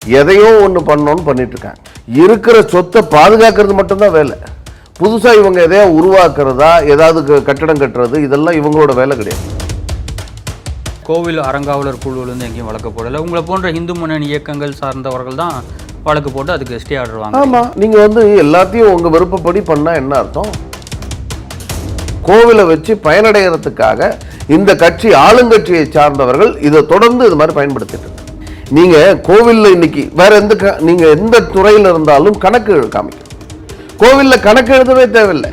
எதையோ ஒன்று பண்ணணும்னு பண்ணிட்டு இருக்காங்க. இருக்கிற சொத்தை பாதுகாக்கிறது மட்டும்தான் வேலை. புதுசா இவங்க எதையா உருவாக்குறதா, ஏதாவது கட்டடம் கட்டுறது, இதெல்லாம் இவங்களோட வேலை கிடையாது. கோவில் அறங்காவலர் குழுவிலிருந்து எங்கேயும் வழக்கு போடலை. உங்களை போன்ற இந்து முன்னணி இயக்கங்கள் சார்ந்தவர்கள் தான் வழக்கு போட்டு அதுக்கு ஸ்டே ஆர்டர் வாங்க. ஆமா, நீங்க எல்லாத்தையும் உங்க விருப்பப்படி பண்ணா என்ன அர்த்தம்? கோவிலை வச்சு பயனடைகிறதுக்காக இந்த கட்சி ஆளுங்கட்சியை சார்ந்தவர்கள் இதை தொடர்ந்து இது மாதிரி பயன்படுத்திட்டு இருக்காங்க. நீங்க கோவில்ல இன்னைக்கு வேற நீங்க எந்த துறையில இருந்தாலும் கணக்கு காமிக்கும். கோவில்ல கணக்கு எழுதவே தேவையில்லை.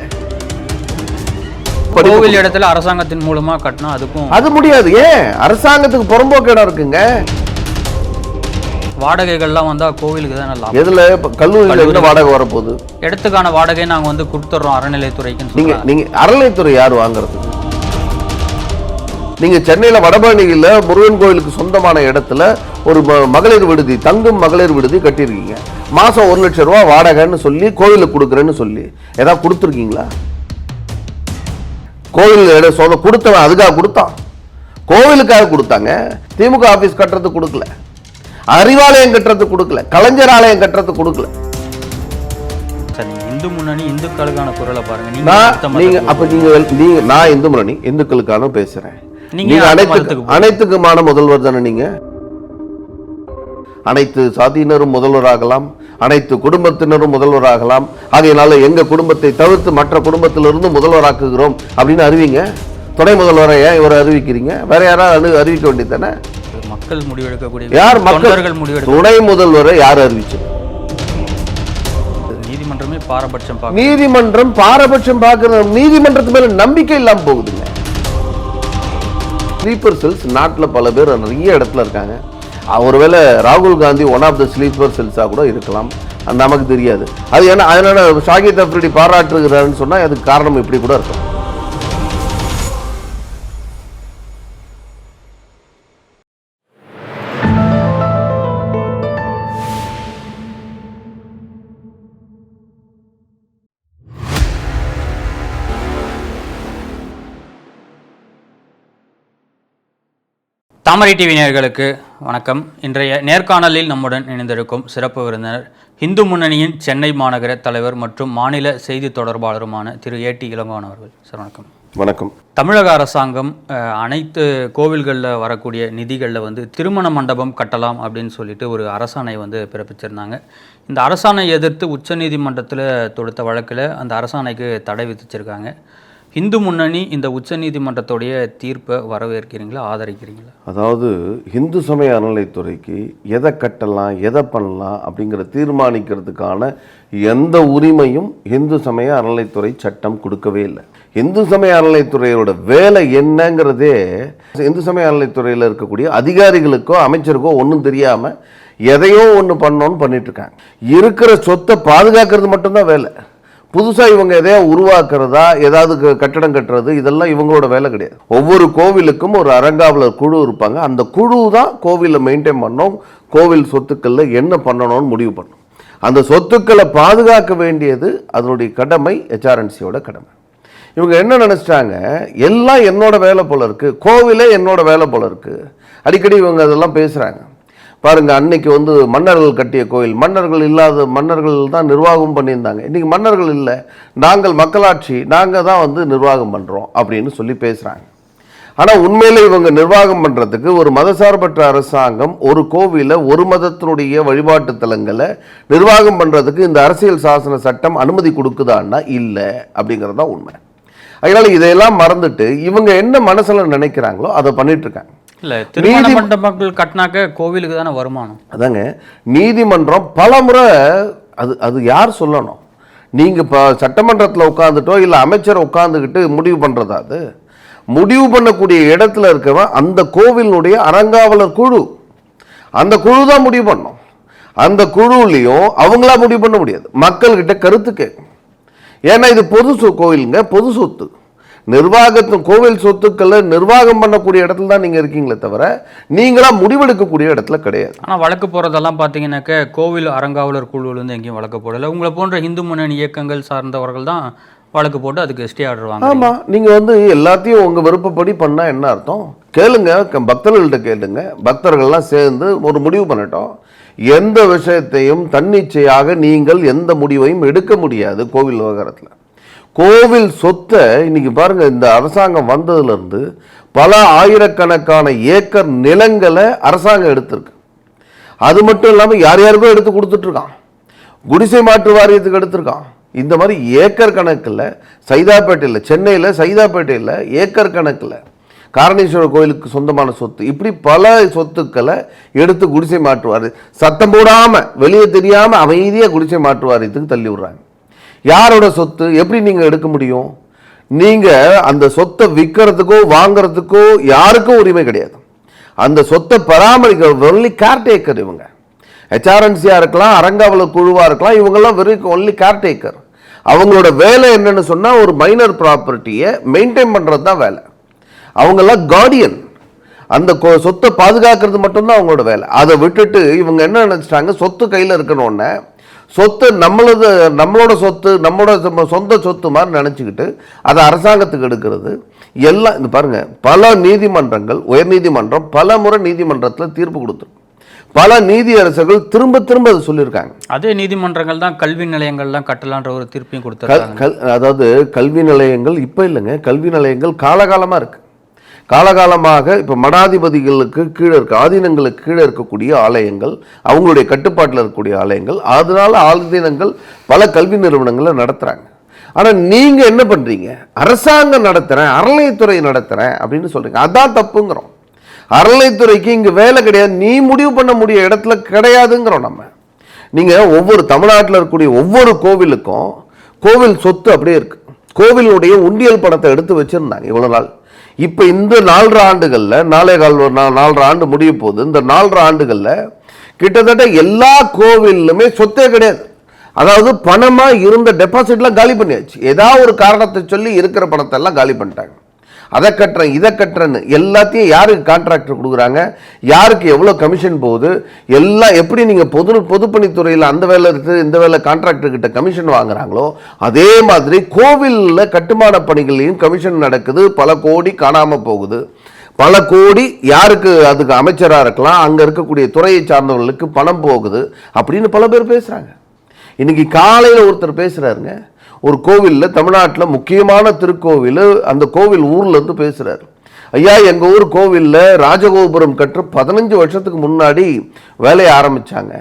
கோவில் இடத்துல அரசாங்கத்தின் மூலமா கட்டினா அதுக்கும் அது முடியாது. ஏன் அரசாங்கத்துக்கு புறம்போக்கு இடம் இருக்குங்க. வாடகைகள்லாம் வந்தா கோவிலுக்கு தான் நல்லா. எதுல கல்லூரியில என்ன வாடகை வரப்போகுது? இடத்துக்கான வாடகை நாங்க கொடுத்துறோம் அறநிலைத்துறைக்கு. நீங்க அறநிலைத்துறை யார் வாங்குறது? நீங்க சென்னையில வடபழனியில முருகன் கோயிலுக்கு சொந்தமான இடத்துல ஒரு மகளிர் விடுதி, தங்கும் மகளிர் விடுதி கட்டியிருக்கீங்க. மாசம் 1 லட்சம் ரூபாய் வாடகைன்னு சொல்லி கோவிலுக்கு கொடுக்குறேன்னு சொல்லி ஏதாவது கொடுத்துருக்கீங்களா? கோவில் சொந்த கொடுத்தவன் அதுக்காக கொடுத்தான், கோவிலுக்காக கொடுத்தாங்க. திமுக ஆபீஸ் கட்டுறதுக்கு கொடுக்கல, அறிவாலயம் கட்டுறதுக்கு கொடுக்கல, கலைஞர் ஆலயம் கட்டுறதுக்கு கொடுக்கல. இந்து முன்னணி இந்துக்களுக்கான குரலை பாருங்க. நான் இந்து முன்னணி இந்துக்களுக்கான பேசுறேன். நீங்க அனைத்துக்குமான முதல்வர் தானே. நீங்க அனைத்து சாதியினரும் முதல்வராகலாம், அனைத்து குடும்பத்தினரும் முதல்வராகலாம். ஆகையினால எங்க குடும்பத்தை தவிர்த்து மற்ற குடும்பத்திலிருந்து முதல்வராக்குகிறோம் அப்படின்னு அறிவிங்க. துணை முதல்வரை ஏன் இவரை அறிவிக்கிறீங்க? வேற யாராவது அறிவிக்க வேண்டியது தானே. மக்கள் முடிவெடுக்கக்கூடிய யார்? மக்கள் முடிவெடுக்க. துணை முதல்வரை யார் அறிவிச்சு? நீதிமன்றமே பாரபட்சம். நீதிமன்றம் பாரபட்சம் பார்க்கறது. நீதிமன்றத்து மேல நம்பிக்கை இல்லாம போகுதுங்க. ஸ்லீப்பர் செல்ஸ் நாட்டில் பல பேர் நிறைய இடத்துல இருக்காங்க. ஒருவேளை ராகுல் Gandhi one of the sleeper செல்ஸா கூட இருக்கலாம், நமக்கு தெரியாது. அது ஏன்னா அதனால ஷாகித் அஃப்ரிடி பாராட்டுகிறாருன்னு சொன்னா அதுக்கு காரணம் இப்படி கூட இருக்கும். தாமரை டிவி நேயர்களுக்கு வணக்கம். இன்றைய நேர்காணலில் நம்முடன் இணைந்திருக்கும் சிறப்பு விருந்தினர் இந்து முன்னணியின் சென்னை மாநகர தலைவர் மற்றும் மாநில செய்தி தொடர்பாளருமான திரு ஏ.டி. இளங்கோவன் அவர்கள். சார் வணக்கம். வணக்கம். தமிழக அரசாங்கம் அனைத்து கோவில்களில் வரக்கூடிய நிதிகளில் திருமண மண்டபம் கட்டலாம் அப்படின்னு சொல்லிட்டு ஒரு அரசாணை பிறப்பிச்சிருந்தாங்க. இந்த அரசாணை எதிர்த்து உச்சநீதிமன்றத்தில் தொடுத்த வழக்கில் அந்த அரசாணைக்கு தடை விதிச்சிருக்காங்க. இந்து முன்னணி இந்த உச்சநீதிமன்றத்துடைய தீர்ப்பை வரவேற்கிறீங்களா, ஆதரிக்கிறீங்களா? அதாவது இந்து சமய அறநிலைத்துறைக்கு எதை கட்டலாம் எதை பண்ணலாம் அப்படிங்கிற தீர்மானிக்கிறதுக்கான எந்த உரிமையும் இந்து சமய அறநிலைத்துறை சட்டம் கொடுக்கவே இல்லை. இந்து சமய அறநிலைத்துறையோட வேலை என்னங்கிறதே இந்து சமய அறநிலைத்துறையில் இருக்கக்கூடிய அதிகாரிகளுக்கோ அமைச்சருக்கோ ஒன்றும் தெரியாமல் எதையோ ஒன்று பண்ணணும்னு பண்ணிட்டு இருக்காங்க. இருக்கிற சொத்தை பாதுகாக்கிறது மட்டும்தான் வேலை. புதுசாக இவங்க எதையா உருவாக்குறதா, ஏதாவது கட்டடம் கட்டுறது, இதெல்லாம் இவங்களோட வேலை கிடையாது. ஒவ்வொரு கோவிலுக்கும் ஒரு அறங்காவலர் குழு இருப்பாங்க. அந்த குழு தான் கோவிலை மெயின்டைன் பண்ணணும், கோவில் சொத்துக்களில் என்ன பண்ணணும்னு முடிவு பண்ணணும். அந்த சொத்துக்களை பாதுகாக்க வேண்டியது அதனுடைய கடமை, HRNCயோட கடமை. இவங்க என்ன நினைச்சிட்டாங்க, எல்லாம் என்னோட வேலை போல இருக்கு, கோவிலே என்னோட வேலை போல இருக்கு. அடிக்கடி இவங்க அதெல்லாம் பேசுறாங்க. பாருங்க, அன்னைக்கு மன்னர்கள் கட்டிய கோயில், மன்னர்கள் இல்லாத மன்னர்கள் தான் நிர்வாகம் பண்ணியிருந்தாங்க. இன்னைக்கு மன்னர்கள் இல்லை, நாங்கள் மக்களாட்சி, நாங்கள் தான் நிர்வாகம் பண்றோம் அப்படின்னு சொல்லி பேசுறாங்க. ஆனால் உண்மையில இவங்க நிர்வாகம் பண்றதுக்கு ஒரு மதசார்பற்ற அரசாங்கம் ஒரு கோவிலை, ஒரு மதத்தினுடைய வழிபாட்டு தலங்களை நிர்வாகம் பண்றதுக்கு இந்த அரசியல் சாசன சட்டம் அனுமதி கொடுக்குதான்னா இல்லை அப்படிங்கிறது தான் உண்மை. அதனால இதையெல்லாம் மறந்துட்டு இவங்க என்ன மனசுல நினைக்கிறாங்களோ அதை பண்ணிட்டு இருக்காங்க. நீதிமன்றங்கள் கட்டினாக்க கோவிலுக்கு தானே வருமானம். அதாங்க, நீதிமன்றம் பல முறை அது யார் சொல்லணும்? நீங்க இப்போ சட்டமன்றத்தில் உட்காந்துட்டோ இல்லை அமைச்சரை உட்காந்துக்கிட்டு முடிவு பண்றதா? அது முடிவு பண்ணக்கூடிய இடத்துல இருக்கவன் அந்த கோவிலுடைய அறங்காவலர் குழு, அந்த குழு தான் முடிவு பண்ணும். அந்த குழுலையும் அவங்களா முடிவு பண்ண முடியாது, மக்கள்கிட்ட கருத்து கேட்கும். ஏன்னா இது பொது கோவிலுங்க, பொது சொத்து. நிர்வாகத்தின் கோவில் சொத்துக்களை நிர்வாகம் பண்ணக்கூடிய இடத்துல தான் நீங்க இருக்கீங்களே தவிர நீங்களா முடிவெடுக்கக்கூடிய இடத்துல கிடையாது. ஆனால் வழக்கு போறதெல்லாம் பார்த்தீங்கன்னாக்க கோவில் அறங்காவலர் குழுவிலிருந்து எங்கேயும் வழக்கு போடலை. உங்களை போன்ற இந்து முன்னணி இயக்கங்கள் சார்ந்தவர்கள் தான் வழக்கு போட்டு அதுக்கு ஸ்டே ஆர்டர் வாங்க. ஆமா, நீங்க எல்லாத்தையும் உங்க விருப்பப்படி பண்ணா என்ன அர்த்தம்? கேளுங்க, பக்தர்கள்ட்ட கேளுங்க. பக்தர்கள்லாம் சேர்ந்து ஒரு முடிவு பண்ணட்டும். எந்த விஷயத்தையும் தன்னிச்சையாக நீங்கள் எந்த முடிவையும் எடுக்க முடியாது கோவில் விவகாரத்தில். கோவில் சொத்தை இன்னைக்கு பாருங்க, இந்த அரசாங்கம் வந்ததுல இருந்து பல ஆயிரக்கணக்கான ஏக்கர் நிலங்களை அரசாங்கம் எடுத்திருக்கு. அது மட்டும் இல்லாமல் யார் யாருக்கோ எடுத்து கொடுத்துட்டு இருக்கான். குடிசை மாற்று வாரியத்துக்கு எடுத்திருக்கான். இந்த மாதிரி ஏக்கர் கணக்கில் சைதாப்பேட்டையில், சென்னையில் சைதாப்பேட்டையில் ஏக்கர் கணக்கில் காரணேஸ்வரர் கோயிலுக்கு சொந்தமான சொத்து, இப்படி பல சொத்துக்களை எடுத்து குடிசை மாற்று வாரிய, சத்தம் போடாமல் வெளியே தெரியாமல் அமைதியாக குடிசை மாற்று வாரியத்துக்கு தள்ளி விடுறாங்க. யாரோட சொத்து எப்படி நீங்கள் எடுக்க முடியும்? நீங்கள் அந்த சொத்தை விற்கிறதுக்கோ வாங்கிறதுக்கோ யாருக்கும் உரிமை கிடையாது. அந்த சொத்தை பராமரிக்கிற ஒன்லி கேர்டேக்கர் இவங்க. ஹெச்ஆர்என்சியாக இருக்கலாம், அறங்காவலர் குழுவாக இருக்கலாம், இவங்கெல்லாம் வெறும் ஒன்லி கேர்டேக்கர். அவங்களோட வேலை என்னன்னு சொன்னால் ஒரு மைனர் ப்ராப்பர்ட்டியை மெயின்டைன் பண்ணுறது தான் வேலை. அவங்கெல்லாம் கார்டியன், அந்த சொத்தை பாதுகாக்கிறது மட்டும்தான் அவங்களோட வேலை. அதை விட்டுட்டு இவங்க என்ன நினச்சிட்டாங்க, சொத்து கையில் இருக்கணும்னு சொத்து நம்மளோட சொத்து, நம்மளோட சொந்த சொத்து மாதிரி நினச்சிக்கிட்டு அதை அரசாங்கத்துக்கு எடுக்கிறது எல்லாம். இந்த பாருங்க, பல நீதிமன்றங்கள், உயர்நீதிமன்றம் பல முறை நீதிமன்றத்தில் தீர்ப்பு கொடுத்துருக்கு. பல நீதியரசர்கள் திரும்ப திரும்ப அதை சொல்லியிருக்காங்க. அதே நீதிமன்றங்கள் தான் கல்வி நிலையங்கள்லாம் கட்டலான்ற ஒரு தீர்ப்பையும் கொடுத்தாங்க. அதாவது கல்வி நிலையங்கள் இப்போ இல்லைங்க, கல்வி நிலையங்கள் காலகாலமாக இருக்கு. காலகாலமாக இப்போ மடாதிபதிகளுக்கு கீழே இருக்க, ஆதீனங்களுக்கு கீழே இருக்கக்கூடிய ஆலயங்கள், அவங்களுடைய கட்டுப்பாட்டில் இருக்கக்கூடிய ஆலயங்கள், அதனால ஆதீனங்கள் பல கல்வி நிறுவனங்களை நடத்துகிறாங்க. ஆனால் நீங்கள் என்ன பண்ணுறீங்க, அரசாங்கம் நடத்துகிறேன், அறநிலையத்துறை நடத்துகிறேன் அப்படின்னு சொல்கிறீங்க. அதான் தப்புங்கிறோம். அறநிலையத்துறைக்கு இங்கே வேலை கிடையாது, நீ முடிவு பண்ண முடிய இடத்துல கிடையாதுங்கிறோம் நம்ம. நீங்கள் ஒவ்வொரு தமிழ்நாட்டில் இருக்கக்கூடிய ஒவ்வொரு கோவிலுக்கும் கோவில் சொத்து அப்படியே இருக்குது. கோவிலுடைய உண்டியல் பணத்தை எடுத்து வச்சுருந்தாங்க இவ்வளோ நாள். இப்போ இந்த 4.5 ஆண்டுகளில், 4.25 ஆண்டு முடிய போகுது. இந்த 4.5 ஆண்டுகளில் கிட்டத்தட்ட எல்லா கோவிலுமே சொத்தே கிடையாது. அதாவது பணமாக இருந்த டெபாசிட்லாம் காலி பண்ணியாச்சு. ஏதாவது ஒரு காரணத்தை சொல்லி இருக்கிற பணத்தை எல்லாம் காலி பண்ணிட்டாங்க. அதை கட்டுறேன், இதை கட்டுறேன்னு எல்லாத்தையும் யாருக்கு கான்ட்ராக்டர் கொடுக்குறாங்க, யாருக்கு எவ்வளோ கமிஷன் போகுது, எல்லாம் எப்படி நீங்கள் பொதுப்பணித்துறையில் அந்த வேலை இருக்குது, இந்த வேலை கான்ட்ராக்டர்கிட்ட கமிஷன் வாங்குறாங்களோ அதே மாதிரி கோவிலில் கட்டுமான பணிகளையும் கமிஷன் நடக்குது. பல கோடி காணாமல் போகுது. பல கோடி யாருக்கு, அதுக்கு அமைச்சராக இருக்கலாம், அங்கே இருக்கக்கூடிய துறையை சார்ந்தவர்களுக்கு பணம் போகுது அப்படின்னு பல பேர் பேசுகிறாங்க. இன்னைக்கு காலையில் ஒருத்தர் பேசுகிறாருங்க, ஒரு கோவிலில், தமிழ்நாட்டில் முக்கியமான திருக்கோவில், அந்த கோவில் ஊர்லேருந்து பேசுகிறார். ஐயா, எங்கள் ஊர் கோவிலில் ராஜகோபுரம் கட்டுற 15 வருஷத்துக்கு முன்னாடி வேலையை ஆரம்பித்தாங்க.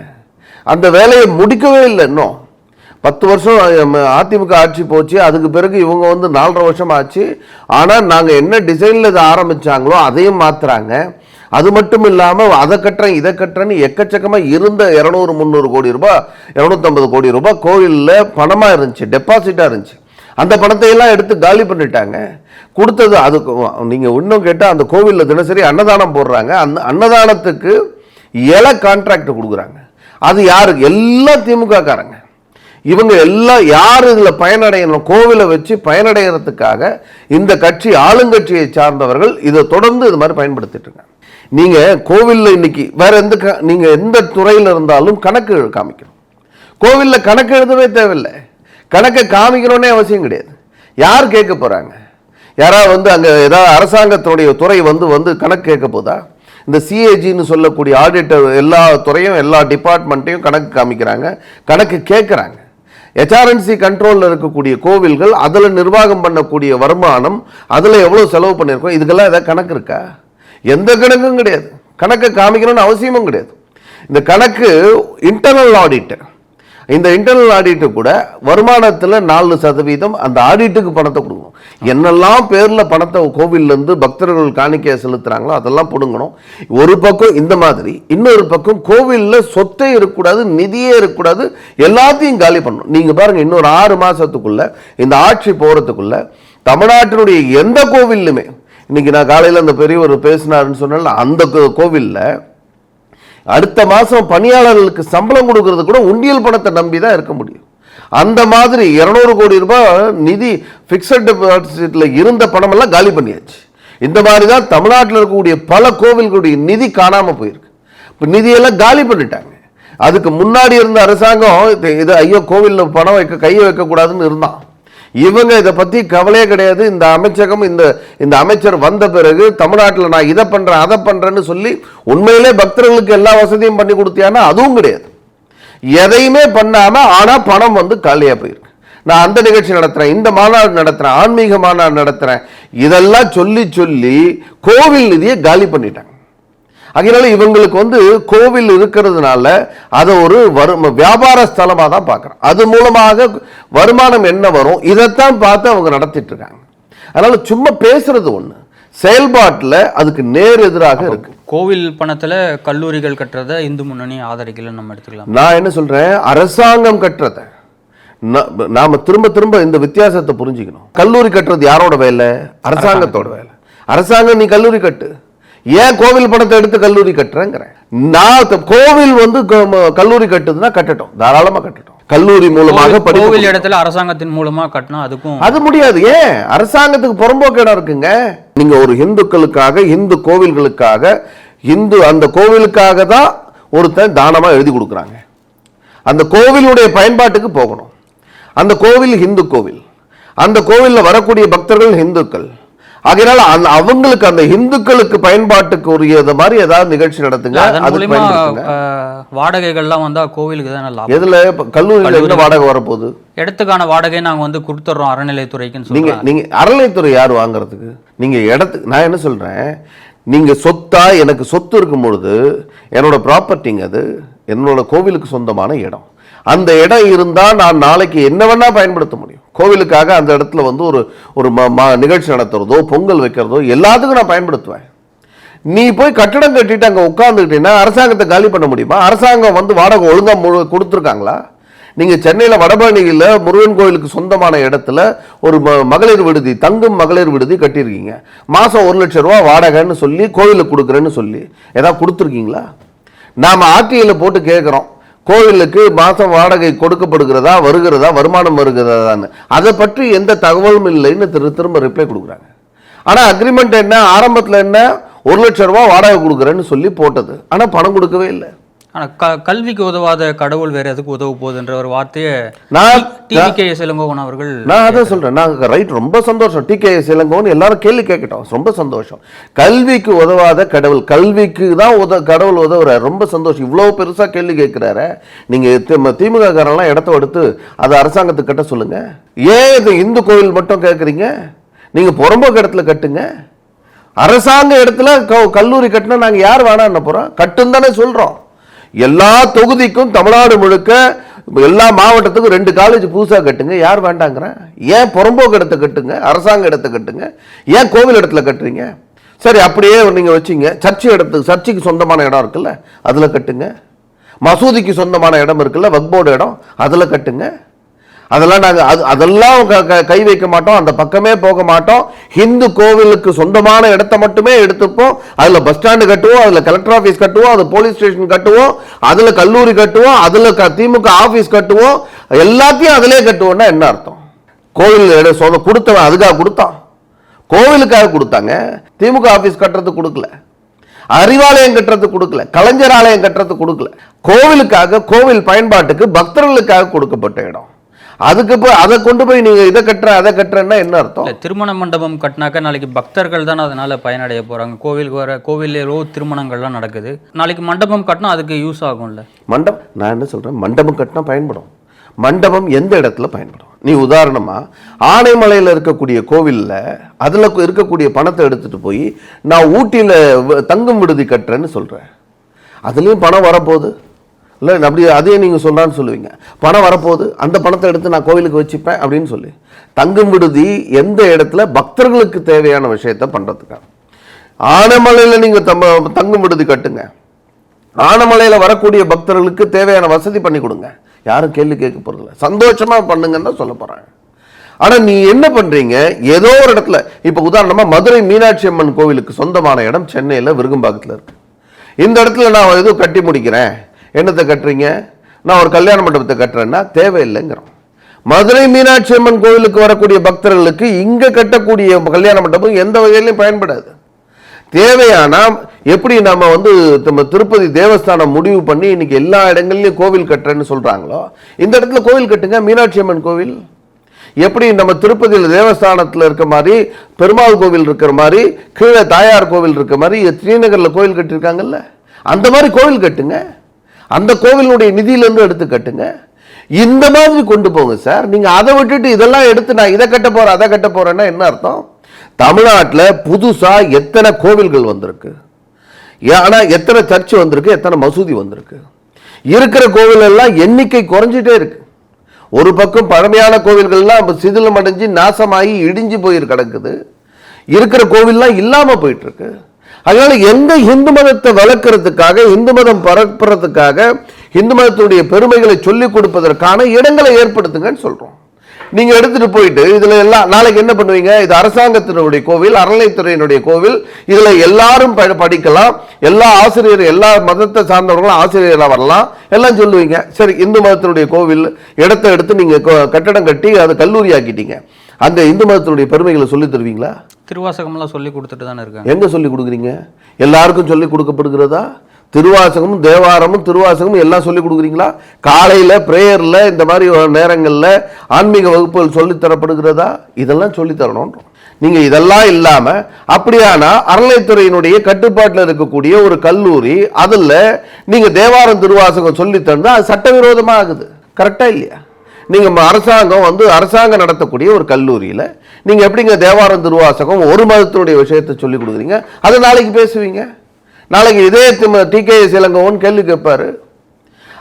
அந்த வேலையை முடிக்கவே இல்லை. இன்னும் 10 வருஷம் அதிமுக ஆட்சி போச்சு. அதுக்கு பிறகு இவங்க 4.5 வருஷம் ஆச்சு. ஆனால் நாங்கள் என்ன டிசைனில் இதை ஆரம்பித்தாங்களோ அதையும் மாற்றுறாங்க. அது மட்டும் இல்லாமல் அதை கட்டுறேன், இதை கட்டுறேன்னு எக்கச்சக்கமாக இருந்த 200-300 கோடி ரூபாய், 250 கோடி ரூபாய் கோவிலில் பணமாக இருந்துச்சு, டெபாசிட்டாக இருந்துச்சு. அந்த பணத்தையெல்லாம் எடுத்து காலி பண்ணிட்டாங்க. கொடுத்தது அதுக்கு நீங்கள் இன்னும் கேட்டால் அந்த கோவிலில் தினசரி அன்னதானம் போடுறாங்க. அந்த அன்னதானத்துக்கு இலை கான்ட்ராக்ட் கொடுக்குறாங்க. அது யாருக்கு? எல்லாம் திமுக காரங்க. இவங்க எல்லாம் யார் இதில் பயனடையணும், கோவிலை வச்சு பயனடைகிறதுக்காக இந்த கட்சி, ஆளுங்கட்சியை சார்ந்தவர்கள் இதை தொடர்ந்து இது மாதிரி பயன்படுத்திட்டு இருக்காங்க. நீங்கள் கோவிலில் இன்னைக்கு வேற நீங்கள் எந்த துறையில் இருந்தாலும் கணக்கு காமிக்கணும். கோவிலில் கணக்கு எழுதவே தேவையில்லை. கணக்கை காமிக்கணும்னே அவசியம் கிடையாது. யார் கேட்க போகிறாங்க? யாராவது அங்கே ஏதாவது அரசாங்கத்துடைய துறை வந்து கணக்கு கேட்க போதா? இந்த சிஏஜின்னு சொல்லக்கூடிய ஆடிட்டர் எல்லா துறையும், எல்லா டிபார்ட்மெண்ட்டையும் கணக்கு காமிக்கிறாங்க, கணக்கு கேட்குறாங்க. ஹெச்ஆர்என்சி கண்ட்ரோலில் இருக்கக்கூடிய கோவில்கள், அதில் நிர்வாகம் பண்ணக்கூடிய வருமானம், அதில் எவ்வளோ செலவு பண்ணியிருக்கோம், இதுக்கெல்லாம் ஏதாவது கணக்கு இருக்கா? எந்த கணக்கும் கிடையாது. கணக்கை காமிக்கணும்னு அவசியமும் கிடையாது. இந்த கணக்கு இன்டர்னல் ஆடிட். இந்த இன்டர்னல் ஆடிட்டு கூட வருமானத்தில் 4% அந்த ஆடிட்டுக்கு பணத்தை கொடுக்கணும். என்னெல்லாம் பேரில் பணத்தை கோவில்லேருந்து பக்தர்கள் காணிக்கையை செலுத்துகிறாங்களோ அதெல்லாம் பிடுங்கணும். ஒரு பக்கம் இந்த மாதிரி, இன்னொரு பக்கம் கோவிலில் சொத்தே இருக்கக்கூடாது, நிதியே இருக்கக்கூடாது, எல்லாத்தையும் காலி பண்ணணும். நீங்கள் பாருங்கள், இன்னொரு 6 மாதத்துக்குள்ளே இந்த ஆட்சி போகிறதுக்குள்ளே தமிழ்நாட்டினுடைய எந்த கோவிலுமே, இன்னைக்கு நான் காலையில் அந்த பெரியவர் பேசினாருன்னு சொன்னால, அந்த கோவிலில் அடுத்த மாதம் பணியாளர்களுக்கு சம்பளம் கொடுக்கறது கூட உண்டியல் பணத்தை நம்பி தான் இருக்க முடியும். அந்த மாதிரி 200 கோடி ரூபாய் நிதி ஃபிக்ஸட் டெபாசிட்டில் இருந்த பணமெல்லாம் காலி பண்ணியாச்சு. இந்த மாதிரி தான் தமிழ்நாட்டில் இருக்கக்கூடிய பல கோவில்களுடைய நிதி காணாமல் போயிருக்கு. இப்போ நிதியெல்லாம் காலி பண்ணிட்டாங்க. அதுக்கு முன்னாடி இருந்த அரசாங்கம் இது ஐயோ கோவிலில் பணம் கையை வைக்கக்கூடாதுன்னு இருந்தான். இவங்க இதை பத்தி கவலையே கிடையாது. இந்த அமைச்சகம் இந்த அமைச்சர் வந்த பிறகு தமிழ்நாட்டில் நான் இதை பண்றேன் அதை பண்றேன்னு சொல்லி உண்மையிலே பக்தர்களுக்கு எல்லா வசதியும் பண்ணி கொடுத்தியானா அதுவும் கிடையாது. எதையுமே பண்ணாம ஆனா பணம் வந்து காலியா போயிருக்கு. நான் அந்த நிகழ்ச்சி நடத்துறேன், இந்த மாநாடு நடத்துறேன், ஆன்மீக மாநாடு நடத்துறேன், இதெல்லாம் சொல்லி சொல்லி கோவில் நிதியை காலி பண்ணிட்டாங்க. அதனால இவங்களுக்கு வந்து கோவில் இருக்கிறதுனால அதை ஒரு வியாபார ஸ்தலமா தான் பார்க்கறேன். அது மூலமாக வருமானம் என்ன வரும் இதைத்தான் பார்த்து அவங்க நடத்திட்டு இருக்காங்க. அதனால சும்மா பேசுறது ஒண்ணு, செயல்பாட்டில் அதுக்கு நேர் எதிராக இருக்கு. கோவில் பணத்துல கல்லூரிகள் கட்டுறத இந்து முன்னணி ஆதரிக்கல நம்ம எடுத்துக்கலாம். நான் என்ன சொல்றேன், அரசாங்கம் கட்டுறத நாம திரும்ப திரும்ப இந்த வித்தியாசத்தை புரிஞ்சுக்கணும். கல்லூரி கட்டுறது யாரோட வேலை? அரசாங்கத்தோட வேலை. அரசாங்கம் நீ கல்லூரி கட்டு, ஏன் கோவில் பணத்தை எடுத்து கல்லூரி கட்டுறேங்கிறேன். நான் கோவில் வந்து கல்லூரி கட்டுதுன்னா கட்டட்டும், தாராளமா கட்டட்டும். கல்லூரி மூலமாக கோவில் இடத்துல அரசாங்கத்தின் மூலமா கட்டினா அதுக்கும் அது முடியாது. ஏன் அரசாங்கத்துக்கு புறம்போக்கு இடம் இருக்குங்க. நீங்க ஒரு இந்துக்களுக்காக, இந்து கோவில்களுக்காக, அந்த கோவிலுக்காக தான் ஒருத்தன் தானமா எழுதி கொடுக்குறாங்க. அந்த கோவிலுடைய பயன்பாட்டுக்கு போகணும். அந்த கோவில் இந்து கோவில், அந்த கோவில்ல வரக்கூடிய பக்தர்கள் இந்துக்கள். ஆகையால அவங்களுக்கு அந்த இந்துக்களுக்கு பயன்பாட்டுக்கு உரியத மாதிரி ஏதாவது நிகழ்ச்சி நடத்துங்க. வாடகைகள்லாம் வந்தா கோவிலுக்கு தான் லாபம். எதுல கல்லூரியில என்ன வாடகை வரப்போகுது? இடத்துக்கான வாடகை நாங்க வந்து கொடுத்துறோம் அறநிலைத்துறைக்கு. நீங்க அறநிலைத்துறை யார் வாங்குறதுக்கு? நீங்க இடத்துக்கு நான் என்ன சொல்றேன், நீங்க சொத்தா எனக்கு சொத்து இருக்கும் பொழுது என்னோட ப்ராப்பர்ட்டிங்க, அது என்னோட கோவிலுக்கு சொந்தமான இடம். அந்த இடம் இருந்தா நான் நாளைக்கு என்ன வேணா பயன்படுத்த முடியும். கோவிலுக்காக அந்த இடத்துல வந்து ஒரு நிகழ்ச்சி நடத்துறதோ பொங்கல் வைக்கிறதோ எல்லாத்துக்கும் நான் பயன்படுத்துவேன். நீ போய் கட்டடம் கட்டிட்டு அங்க உட்கார்ந்துக்கிட்டீங்கன்னா அரசாங்கத்தை காலி பண்ண முடியுமா? அரசாங்கம் வந்து வாடகை ஒழுங்கா கொடுத்துருக்காங்களா? நீங்க சென்னையில வடபழனியில முருகன் கோயிலுக்கு சொந்தமான இடத்துல ஒரு மகளிர் விடுதி, தங்கும் மகளிர் விடுதி கட்டியிருக்கீங்க. மாசம் 1 லட்சம் ரூபாய் வாடகைன்னு சொல்லி கோவிலுக்கு கொடுக்குறேன்னு சொல்லி ஏதாவது கொடுத்துருக்கீங்களா? நாம ஆர்டிஐல போட்டு கேட்கிறோம், கோவிலுக்கு மாசம் வாடகை கொடுக்கப்படுகிறதா, வருகிறதா, வருமானம் வருகிறதான்னு. அதை பற்றி எந்த தகவலும் இல்லைன்னு திரும்ப ரிப்ளை கொடுக்குறாங்க. ஆனா அக்ரிமெண்ட் என்ன, ஆரம்பத்தில் என்ன, 1 லட்சம் ரூபாய் வாடகை கொடுக்குறேன்னு சொல்லி போட்டது, ஆனா பணம் கொடுக்கவே இல்லை. ஆனா கல்விக்கு உதவாத கடவுள் வேற எதுக்கு உதவ போகுதுன்ற ஒரு வார்த்தையை டிகேஎஸ் இளங்கோவன் அவர்கள், நான் அதான் சொல்றேன், நாங்க ரைட், ரொம்ப சந்தோஷம். டிகேஎஸ் இளங்கோவன் எல்லாரும் கேள்வி கேட்கட்டும், ரொம்ப சந்தோஷம். கல்விக்கு உதவாத கடவுள், கல்விக்கு தான் கடவுள் உதவுறாரு, ரொம்ப சந்தோஷம். இவ்வளவு பெருசா கேள்வி கேட்கிறாரு. நீங்க திமுக காரெல்லாம் இடத்த எடுத்து அதை அரசாங்கத்துக்கு கட்ட சொல்லுங்க. ஏன் இது இந்து கோவில் மட்டும் கேட்குறீங்க? நீங்க புறம்போக்கு இடத்துல கட்டுங்க. அரசாங்க இடத்துல கல்லூரி கட்டினா நாங்க யார் வேணான்னு போறோம்? கட்டுன்னு தானே சொல்றோம். எல்லா தொகுதிக்கும் தமிழ்நாடு முழுக்க எல்லா மாவட்டத்துக்கும் 2 காலேஜ் புதுசா கட்டுங்க, யார் வேண்டாங்கிற? ஏன் புறம்போக்கு இடத்தை கட்டுங்க, அரசாங்க இடத்தை கட்டுங்க, ஏன் கோவில் இடத்துல கட்டுறீங்க? சரி, அப்படியே நீங்க வச்சீங்க, சர்ச்சுக்கு சொந்தமான இடம் இருக்குல்ல, அதுல கட்டுங்க. மசூதிக்கு சொந்தமான இடம் இருக்குல்ல, வக்போர்டு இடம், அதுல கட்டுங்க. அதெல்லாம் நாங்கள் அதெல்லாம் கை வைக்க மாட்டோம், அந்த பக்கமே போக மாட்டோம். ஹிந்து கோவிலுக்கு சொந்தமான இடத்த மட்டுமே எடுத்துப்போம். அதில் பஸ் ஸ்டாண்டு கட்டுவோம், அதில் கலெக்டர் ஆஃபீஸ் கட்டுவோம், அது போலீஸ் ஸ்டேஷன் கட்டுவோம், அதில் கல்லூரி கட்டுவோம், அதில் திமுக ஆஃபீஸ் கட்டுவோம், எல்லாத்தையும் அதிலே கட்டுவோம்னா என்ன அர்த்தம்? கோவில் சொந்த கொடுத்தவன் அதுக்காக கொடுத்தான், கோவிலுக்காக கொடுத்தாங்க. திமுக ஆஃபீஸ் கட்டுறதுக்கு கொடுக்கல, அறிவாலயம் கட்டுறதுக்கு கொடுக்கல, கலைஞர் ஆலயம் கட்டுறதுக்கு கொடுக்கல. கோவிலுக்காக, கோவில் பயன்பாட்டுக்கு, பக்தர்களுக்காக கொடுக்கப்பட்ட இடம். அதுக்கு போய் அதை கொண்டு போய் நீங்க இதை கட்டுற அதை கட்டுறன்னா என்ன அர்த்தம்? திருமண மண்டபம் கட்டினாக்க நாளைக்கு பக்தர்கள் தான் அதனால பயனடைய போறாங்க. கோவிலுக்கு வர கோவிலே திருமணங்கள்லாம் நடக்குது. நாளைக்கு மண்டபம் கட்டினா அதுக்கு யூஸ் ஆகும்ல. மண்டபம், நான் என்ன சொல்றேன், மண்டபம் கட்டினா பயன்படும். மண்டபம் எந்த இடத்துல பயன்படும்? நீ உதாரணமா ஆனைமலையில் இருக்கக்கூடிய கோவில்ல அதுல இருக்கக்கூடிய பணத்தை எடுத்துட்டு போய் நான் ஊட்டியில தங்கும் விடுதி கட்டுறேன்னு சொல்றேன். அதுலயும் பணம் வரப்போகுது இல்லை, அப்படி அதே நீங்கள் சொல்கிறான்னு சொல்லுவீங்க. பணம் வரப்போகுது, அந்த பணத்தை எடுத்து நான் கோவிலுக்கு வச்சுப்பேன் அப்படின்னு சொல்லி. தங்கும் விடுதி எந்த இடத்துல பக்தர்களுக்கு தேவையான விஷயத்த பண்ணுறதுக்காக. ஆனைமலையில் நீங்கள் தங்கும் விடுதி கட்டுங்க, ஆனைமலையில் வரக்கூடிய பக்தர்களுக்கு தேவையான வசதி பண்ணி கொடுங்க, யாரும் கேள்வி கேட்க போகிறதில்ல, சந்தோஷமாக பண்ணுங்கன்னு தான் சொல்ல போகிறேன். ஆனால் நீ என்ன பண்ணுறீங்க, ஏதோ ஒரு இடத்துல, இப்போ உதாரணமாக மதுரை மீனாட்சி அம்மன் கோவிலுக்கு சொந்தமான இடம் சென்னையில் விருகம்பாக்கத்தில் இருக்கு. இந்த இடத்துல நான் எதுவும் கட்டி முடிக்கிறேன், என்னத்தை கட்டுறீங்க, நான் ஒரு கல்யாண மண்டபத்தை கட்டுறேன்னா தேவையில்லைங்கிறோம். மதுரை மீனாட்சி அம்மன் கோவிலுக்கு வரக்கூடிய பக்தர்களுக்கு இங்க கட்டக்கூடிய கல்யாண மண்டபம் எந்த வகையிலையும் பயன்படாது. தேவையானா எப்படி நம்ம வந்து திருப்பதி தேவஸ்தானம் முடிவு பண்ணி இன்னைக்கு எல்லா இடங்கள்லயும் கோவில் கட்டுறேன்னு சொல்றாங்களோ, இந்த இடத்துல கோவில் கட்டுங்க, மீனாட்சி அம்மன் கோவில். எப்படி நம்ம திருப்பதியில் தேவஸ்தானத்தில் இருக்க மாதிரி, பெருமாள் கோவில் இருக்கிற மாதிரி, கீழே தாயார் கோவில் இருக்க மாதிரி ஸ்ரீநகரில் கோவில் கட்டியிருக்காங்கல்ல, அந்த மாதிரி கோவில் கட்டுங்க. அந்த கோவிலுடைய நிதியிலேருந்து எடுத்து கட்டுங்க. இந்த மாதிரி கொண்டு போங்க சார். நீங்கள் அதை விட்டுட்டு இதெல்லாம் எடுத்து நான் இதை கட்ட போகிறேன் அதை கட்ட போகிறேன்னா என்ன அர்த்தம்? தமிழ்நாட்டில் புதுசாக எத்தனை கோவில்கள் வந்திருக்கு, ஆனால் எத்தனை சர்ச்சு வந்திருக்கு, எத்தனை மசூதி வந்திருக்கு. இருக்கிற கோவில் எல்லாம் எண்ணிக்கை குறைஞ்சிட்டே இருக்கு. ஒரு பக்கம் பழமையான கோவில்கள்லாம் சிதிலம் அடைஞ்சு நாசமாகி இடிஞ்சு போயிரு கிடக்குது. இருக்கிற கோவில்லாம் இல்லாமல் போயிட்டு இருக்கு. அதனால எங்க இந்து மதத்தை வளர்க்கறதுக்காக, இந்து மதம் பரப்புறதுக்காக, இந்து மதத்துடைய பெருமைகளை சொல்லிக் கொடுப்பதற்கான இடங்களை ஏற்படுத்துங்கன்னு சொல்றோம். நீங்க எடுத்துட்டு போயிட்டு இதுல எல்லாம் நாளைக்கு என்ன பண்ணுவீங்க? இது அரசாங்கத்தினுடைய கோவில், அறநிலைத்துறையினுடைய கோவில், இதுல எல்லாரும் படிக்கலாம், எல்லா ஆசிரியர், எல்லா மதத்தை சார்ந்தவர்களும் ஆசிரியராக வரலாம் எல்லாம் சொல்லுவீங்க. சரி, இந்து மதத்தினுடைய கோவில் இடத்தை எடுத்து நீங்க கட்டடம் கட்டி அதை கல்லூரி ஆக்கிட்டீங்க. அந்த இந்து மதத்தினுடைய பெருமைகளை சொல்லி தருவீங்களா? திருவாசகம்லாம் சொல்லி கொடுத்துட்டு தானே இருக்காங்க. எங்க சொல்லி கொடுக்குறீங்க? எல்லாருக்கும் சொல்லி கொடுக்கப்படுகிறதா? திருவாசகமும் தேவாரமும் திருவாசகமும் எல்லாம் சொல்லி கொடுக்குறீங்களா? காலையில் பிரேயரில் இந்த மாதிரி நேரங்களில் ஆன்மீக வகுப்புகள் சொல்லித்தரப்படுகிறதா? இதெல்லாம் சொல்லித்தரணும். நீங்கள் இதெல்லாம் இல்லாமல் அப்படியானா அறநிலைத்துறையினுடைய கட்டுப்பாட்டில் இருக்கக்கூடிய ஒரு கல்லூரி, அதில் நீங்கள் தேவாரம் திருவாசகம் சொல்லித்தந்தா அது சட்டவிரோதமாக ஆகுது. கரெக்டாக இல்லையா? நீங்கள் அரசாங்கம் நடத்தக்கூடிய ஒரு கல்லூரியில் நீங்கள் எப்படிங்க தேவாரம் திருவாசகம் ஒரு மதத்தினுடைய விஷயத்தை சொல்லி கொடுக்குறீங்க? அதை நாளைக்கு பேசுவீங்க. நாளைக்கு இதே TKS இளங்கோவன் கேள்வி கேட்பாரு.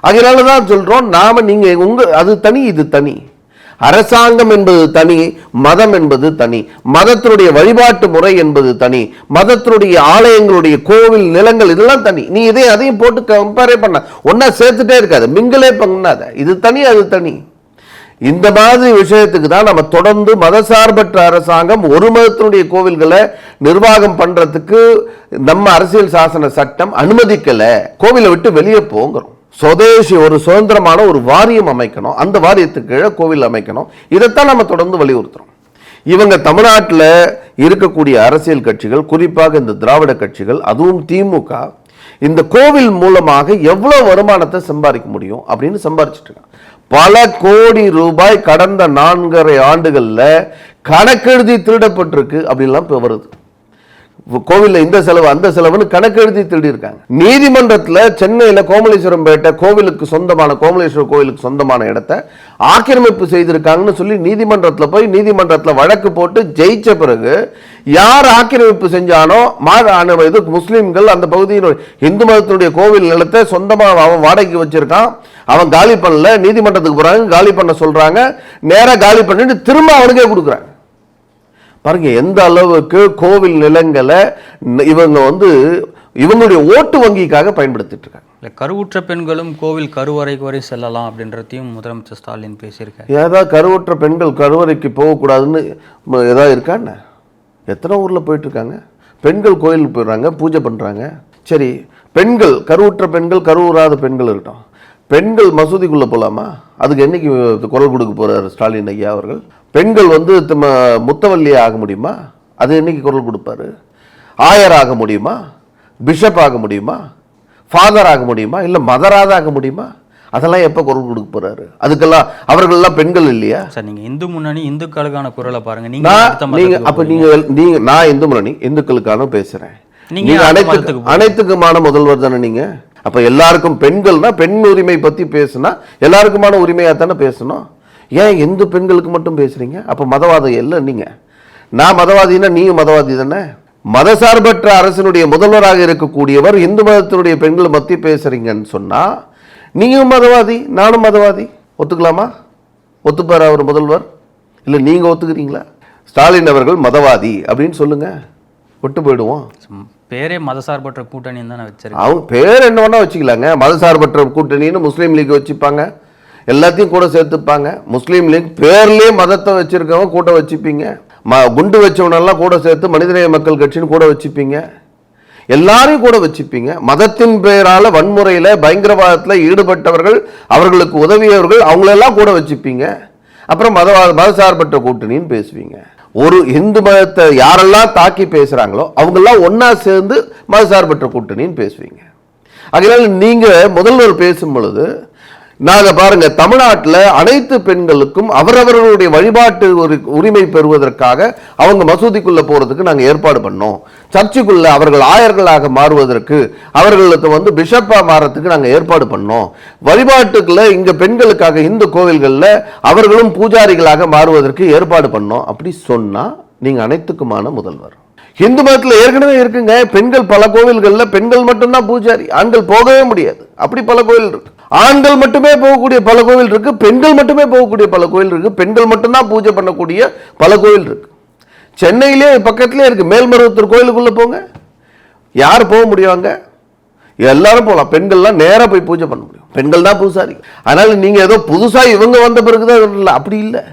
அதனால தான் சொல்றோம், நாம நீங்க அது தனி, இது தனி. அரசாங்கம் என்பது தனி, மதம் என்பது தனி, மதத்தினுடைய வழிபாட்டு முறை என்பது தனி, மதத்தினுடைய ஆலயங்களுடைய கோவில் நிலங்கள் இதெல்லாம் தனி. நீ அதையும் போட்டு கம்பேரே பண்ண ஒன்னா சேர்த்துட்டே இருக்காது, மிங்களே பண்ணாத. இது தனி, அது தனி. இந்த மாதிரி விஷயத்துக்கு தான் நம்ம தொடர்ந்து மதசார்பற்ற அரசாங்கம் ஒரு மதத்தினுடைய கோவில்களை நிர்வாகம் பண்றதுக்கு நம்ம அரசியல் சாசன சட்டம் அனுமதிக்கல. கோவிலை விட்டு வெளியே போங்கிறோம். சுதேசி ஒரு சுதந்திரமான ஒரு வாரியம் அமைக்கணும், அந்த வாரியத்துக்கு கீழே கோவில் அமைக்கணும். இதைத்தான் நம்ம தொடர்ந்து வலியுறுத்துறோம். இவங்க தமிழ்நாட்டில் இருக்கக்கூடிய அரசியல் கட்சிகள், குறிப்பாக இந்த திராவிட கட்சிகள், அதுவும் திமுக, இந்த கோவில் மூலமாக எவ்வளவு வருமானத்தை சம்பாதிக்க முடியும் அப்படின்னு சம்பாதிச்சுட்டு இருக்காங்க. பல கோடி ரூபாய் கடந்த 4.5 ஆண்டுகள்ல கணக்கெழுதி திருடப்பட்டிருக்கு அப்படின்லாம் இப்போ வருது. கோவில்ல இந்த செலவு அந்த செலவுன்னு கணக்கெழுதி திருடி இருக்காங்க. நீதிமன்றத்தில் சென்னையில் கோமலேஸ்வரம்பேட்டை கோவிலுக்கு சொந்தமான, கோமலேஸ்வரர் கோவிலுக்கு சொந்தமான இடத்தை ஆக்கிரமிப்பு செய்திருக்காங்கன்னு சொல்லி நீதிமன்றத்தில் போய் நீதிமன்றத்தில் வழக்கு போட்டு ஜெயிச்ச பிறகு யார் ஆக்கிரமிப்பு செஞ்சானோ இது முஸ்லீம்கள் அந்த பகுதியினுடைய இந்து மதத்தினுடைய கோவில் நிலத்தை சொந்தமாக அவன் வாடகைக்கு வச்சிருக்கான், அவன் காலி பண்ணல. நீதிமன்றத்துக்கு போறாங்க, காலி பண்ண சொல்றாங்க, நேராக காலி பண்ணிட்டு திரும்ப அவனுக்கே கொடுக்குறாங்க. பாருங்க எந்த அளவுக்கு கோவில் நிலங்களை இவங்க இவங்களுடைய ஓட்டு வங்கிக்காக பயன்படுத்திட்டு இருக்காங்க. கருவுற்ற பெண்களும் கோவில் கருவறைக்கு வரை செல்லலாம் அப்படின்றதையும் முதலமைச்சர் ஸ்டாலின் பேசியிருக்காரு. ஏதாவது கருவுற்ற பெண்கள் கருவறைக்கு போகக்கூடாதுன்னு ஏதாவது இருக்கான்னு? எத்தனை ஊர்ல போயிட்டு இருக்காங்க. பெண்கள் கோயிலுக்கு போயிடுறாங்க, பூஜை பண்றாங்க. சரி, பெண்கள் கருவுற்ற பெண்கள் கருவுறாத பெண்கள் இருக்கட்டும், பெண்கள் மசூதிக்குள்ள போலாமா? அதுக்கு என்னைக்கு குரல் கொடுக்க போறாரு ஸ்டாலின் ஐயா அவர்கள்? பெண்கள் முத்தவல்லியா ஆக முடியுமா? அது என்னைக்கு குரல் கொடுப்பாரு? ஆயர் ஆக முடியுமா? பிஷப் ஆக முடியுமா? ஃபாதர் ஆக முடியுமா? இல்ல மதராக ஆக முடியுமா? அதெல்லாம் எப்ப குரல் கொடுக்க போறாரு? அதுக்கெல்லாம் அவர்கள்லாம் பெண்கள் இல்லையா? சார், நீங்க இந்து முன்னணி இந்துக்களுக்கான குரலை பாருங்க. நீங்க நான் இந்து முன்னணி இந்துக்களுக்கான பேசுறேன். நீங்க அனைத்துக்குமான முதல்வர் தானே நீங்க. அப்ப எல்லாருக்கும் பெண்கள்னா பெண் உரிமை பத்தி பேசுனா எல்லாருக்குமான உரிமையா தானே பேசணும். ஏன் இந்து பெண்களுக்கு மட்டும் பேசுறீங்க? அப்ப மதவாதி இல்லை நீங்க. நான் மதவாதினா நீங்க மதவாதி தானே. மதசார்பற்ற அரசினுடைய முதல்வராக இருக்கக்கூடியவர் இந்து மதத்தினுடைய பெண்களை பத்தி பேசுறீங்கன்னு சொன்னா நீங்களும் மதவாதி, நானும் மதவாதி. ஒத்துக்கலாமா? ஒத்துப்பாரு அவர் முதல்வர்? இல்லை நீங்க ஒத்துக்கிறீங்களா? ஸ்டாலின் அவர்கள் மதவாதி அப்படின்னு சொல்லுங்க, விட்டு போயிடுவோம். பேரே மதசார்பற்ற கூட்டணின்னு தானே வச்சிருக்காங்க. அவங்க பேர் என்ன வேணா வச்சுக்கலாங்க. மதசார்பற்ற கூட்டணின்னு முஸ்லீம் லீக் வச்சுப்பாங்க, எல்லாத்தையும் கூட சேர்த்துப்பாங்க. முஸ்லீம் லீக் பேர்லயே மதத்தை வச்சிருக்கவங்க கூட வச்சுப்பீங்க. குண்டு வச்சவனெல்லாம் கூட சேர்த்து மனிதநேய மக்கள் கட்சின்னு கூட வச்சுப்பீங்க. எல்லாரையும் கூட வச்சுப்பீங்க. மதத்தின் பெயரால வன்முறையில பயங்கரவாதத்தில் ஈடுபட்டவர்கள், அவர்களுக்கு உதவியவர்கள், அவங்களெல்லாம் கூட வச்சுப்பீங்க. அப்புறம் மதசார்பற்ற கூட்டணின்னு பேசுவீங்க. ஒரு இந்து மதத்தை யாரெல்லாம் தாக்கி பேசுறாங்களோ அவங்கெல்லாம் ஒன்னா சேர்ந்து மதசார்பற்ற கூட்டணின்னு பேசுவீங்க. அதனால நீங்க முதல்வர் பேசும் பொழுது நாங்க பாருங்க, தமிழ்நாட்டில் அனைத்து பெண்களுக்கும் அவரவர்களுடைய வழிபாட்டு ஒரு உரிமை பெறுவதற்காக அவங்க மசூதிக்குள்ள போறதுக்கு நாங்க ஏற்பாடு பண்ணோம். சர்ச்சுக்குள்ள அவர்கள் ஆயர்களாக மாறுவதற்கு, அவர்களுக்கு பிஷப்பா மாறதுக்கு நாங்க ஏற்பாடு பண்ணோம். வழிபாட்டுக்குள்ள இங்க பெண்களுக்காக இந்து கோவில்கள்ல அவர்களும் பூஜாரிகளாக மாறுவதற்கு ஏற்பாடு பண்ணோம். அப்படி சொன்னா நீங்க அனைத்துக்குமான முதல்வர். இந்து மதத்தில் ஏற்கனவே இருக்குங்க, பெண்கள் பல கோவில்கள்ல பெண்கள் மட்டும்தான் பூஜாரி, ஆண்கள் போகவே முடியாது. அப்படி பல கோவில் இருக்கு. ஆண்கள் மட்டுமே போகக்கூடிய பல கோவில் இருக்கு, பெண்கள் மட்டுமே போகக்கூடிய பல கோவில் இருக்கு, பெண்கள் மட்டும்தான் பூஜை பண்ணக்கூடிய பல கோவில் இருக்கு. சென்னையிலே பக்கத்திலே இருக்கு, மேல்மருவத்தூர் கோயிலுக்குள்ள போங்க, யார் போக முடியாங்க? எல்லாரும் போகலாம். பெண்கள்லாம் நேராக போய் பூஜை பண்ண முடியும், பெண்கள் தான் பூசாரி. அதனால நீங்க ஏதோ புதுசா இவங்க வந்த பிறகுதான் இல்லை, அப்படி இல்லை.